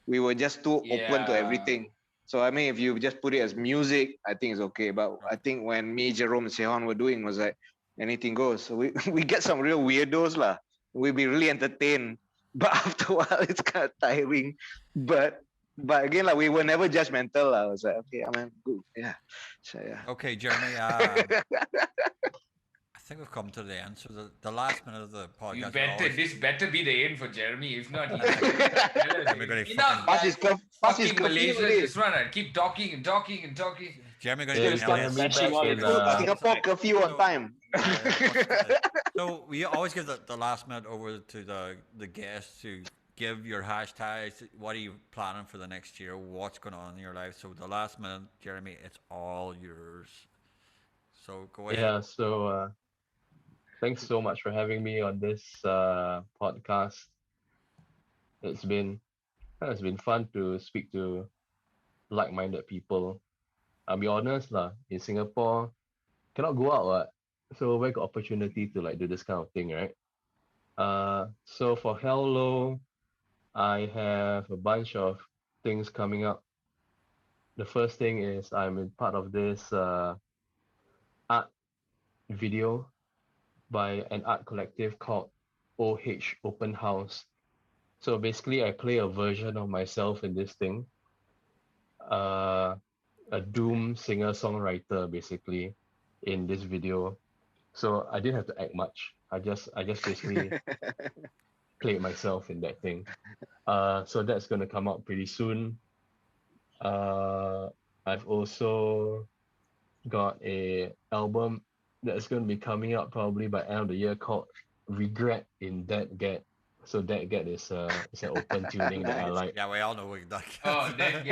we were just too open to Yeah. everything. So I mean, if you just put it as music, I think it's okay. But I think when me, Jerome, and Sehon were doing was like anything goes. So we we get some real weirdos lah. We'll be really entertained. But after a while, it's kind of tiring. But again, like we were never judgmental. I was like, okay, I mean, good, yeah. So yeah. Okay, Jeremy. I think we've come to the end. So the last minute of the podcast. You we better always- this better be the end for Jeremy. If not, he's Jeremy gonna enough. Pass his guys. pass his Fucking Malaysia curfew. just run and keep talking and talking and talking. Jeremy going Yeah, to it's do gonna an be alias. back in, Singapore curfew on time. So we always give the last minute over to the guests to give your hashtags. What are you planning for the next year? What's going on in your life? So the last minute, Jeremy, it's all yours. So go ahead. Yeah, so thanks so much for having me on this podcast. It's been fun to speak to like-minded people. I'll be honest lah, in Singapore, cannot go out what? So where got opportunity to like do this kind of thing, right? So for Hello, I have a bunch of things coming up. The first thing is I'm in part of this art video by an art collective called OH Open House. So basically I play a version of myself in this thing. A doom singer-songwriter basically in this video. So I didn't have to act much. I just basically played myself in that thing. So that's gonna come out pretty soon. I've also got a album that's gonna be coming out probably by end of the year called Regret in That Get. So That Get is it's an open tuning that I like. Yeah, we all know what that. Oh, that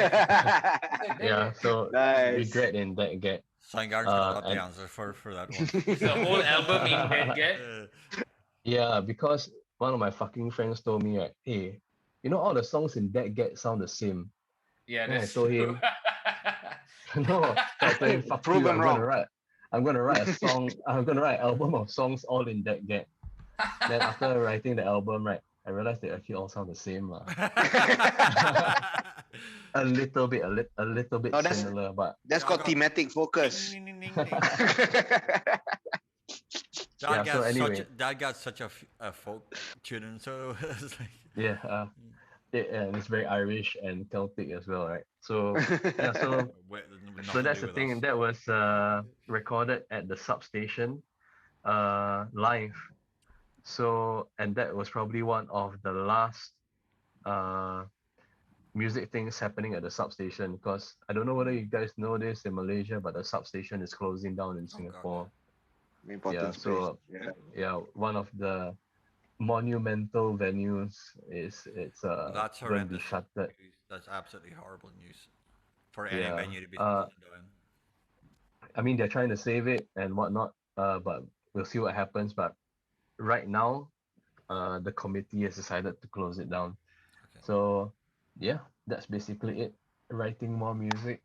Yeah, so Nice. Regret in That Get. Soundgarden's gonna have the and- answer for that one. the whole album in that get. Uh, Yeah, because one of my fucking friends told me, right, hey, you know all the songs in that get sound the same. Yeah, Then I that's told true. him, no, so I told him, fuck you, Proven wrong. I'm gonna write a song, I'm gonna write an album of songs all in that get. Then after writing the album, right, I realized they actually all sound the same. A little bit Oh, that's- similar, but That's Yeah, I called got- thematic focus. Ding, ding, ding, ding, ding. Yeah, so anyway. Dad got such a folk tune, so it's like yeah, and it's very Irish and Celtic as well, right? So yeah, so so that's the thing. That was recorded at the substation, live. So and that was probably one of the last music things happening at the substation, because I don't know whether you guys know this in Malaysia, but the substation is closing down in Singapore. Important Yeah, space. so Yeah. one of the monumental venues it's That's going to be horrendous. shuttered. That's absolutely horrible news for any Yeah. venue to be closing down. I mean, they're trying to save it and whatnot, but we'll see what happens. But right now, the committee has decided to close it down. Okay. So yeah, that's basically it. Writing more music.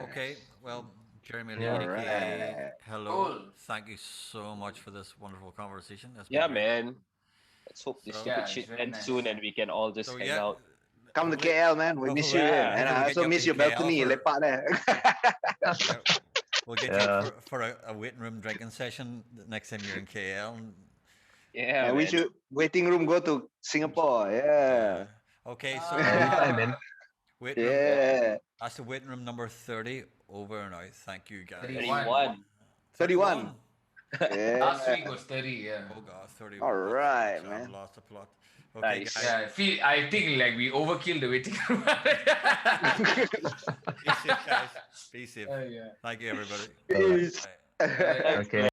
Okay, well, Jeremy Lee, Yeah. aka Hello, Cool. thank you so much for this wonderful conversation. That's Yeah, been great. man. Let's hope this So- stupid Yeah, shit it's very ends nice. soon and we can all just So hang yeah, out. Come to hopefully- KL, man. We miss you. Yeah. Yeah. And Hopefully I we'll also get miss you your up to KL balcony. for- Lepak there. yeah, we'll get Yeah. you for a waiting room drinking session the next time you're in KL. Yeah, And we man. should waiting room go to Singapore. Yeah. Okay, so Anytime, man. waiting room. Yeah. That's the waiting room number 30 over and out. Thank you guys. 31. 31. Yeah. Last week was 30, yeah. Oh god, 31. All right, I've man. lost the plot. Okay, Nice. guys. Yeah, I think like we overkill the waiting room. Be safe, guys. Be safe. Yeah. Thank you, everybody. Peace. Bye. Okay.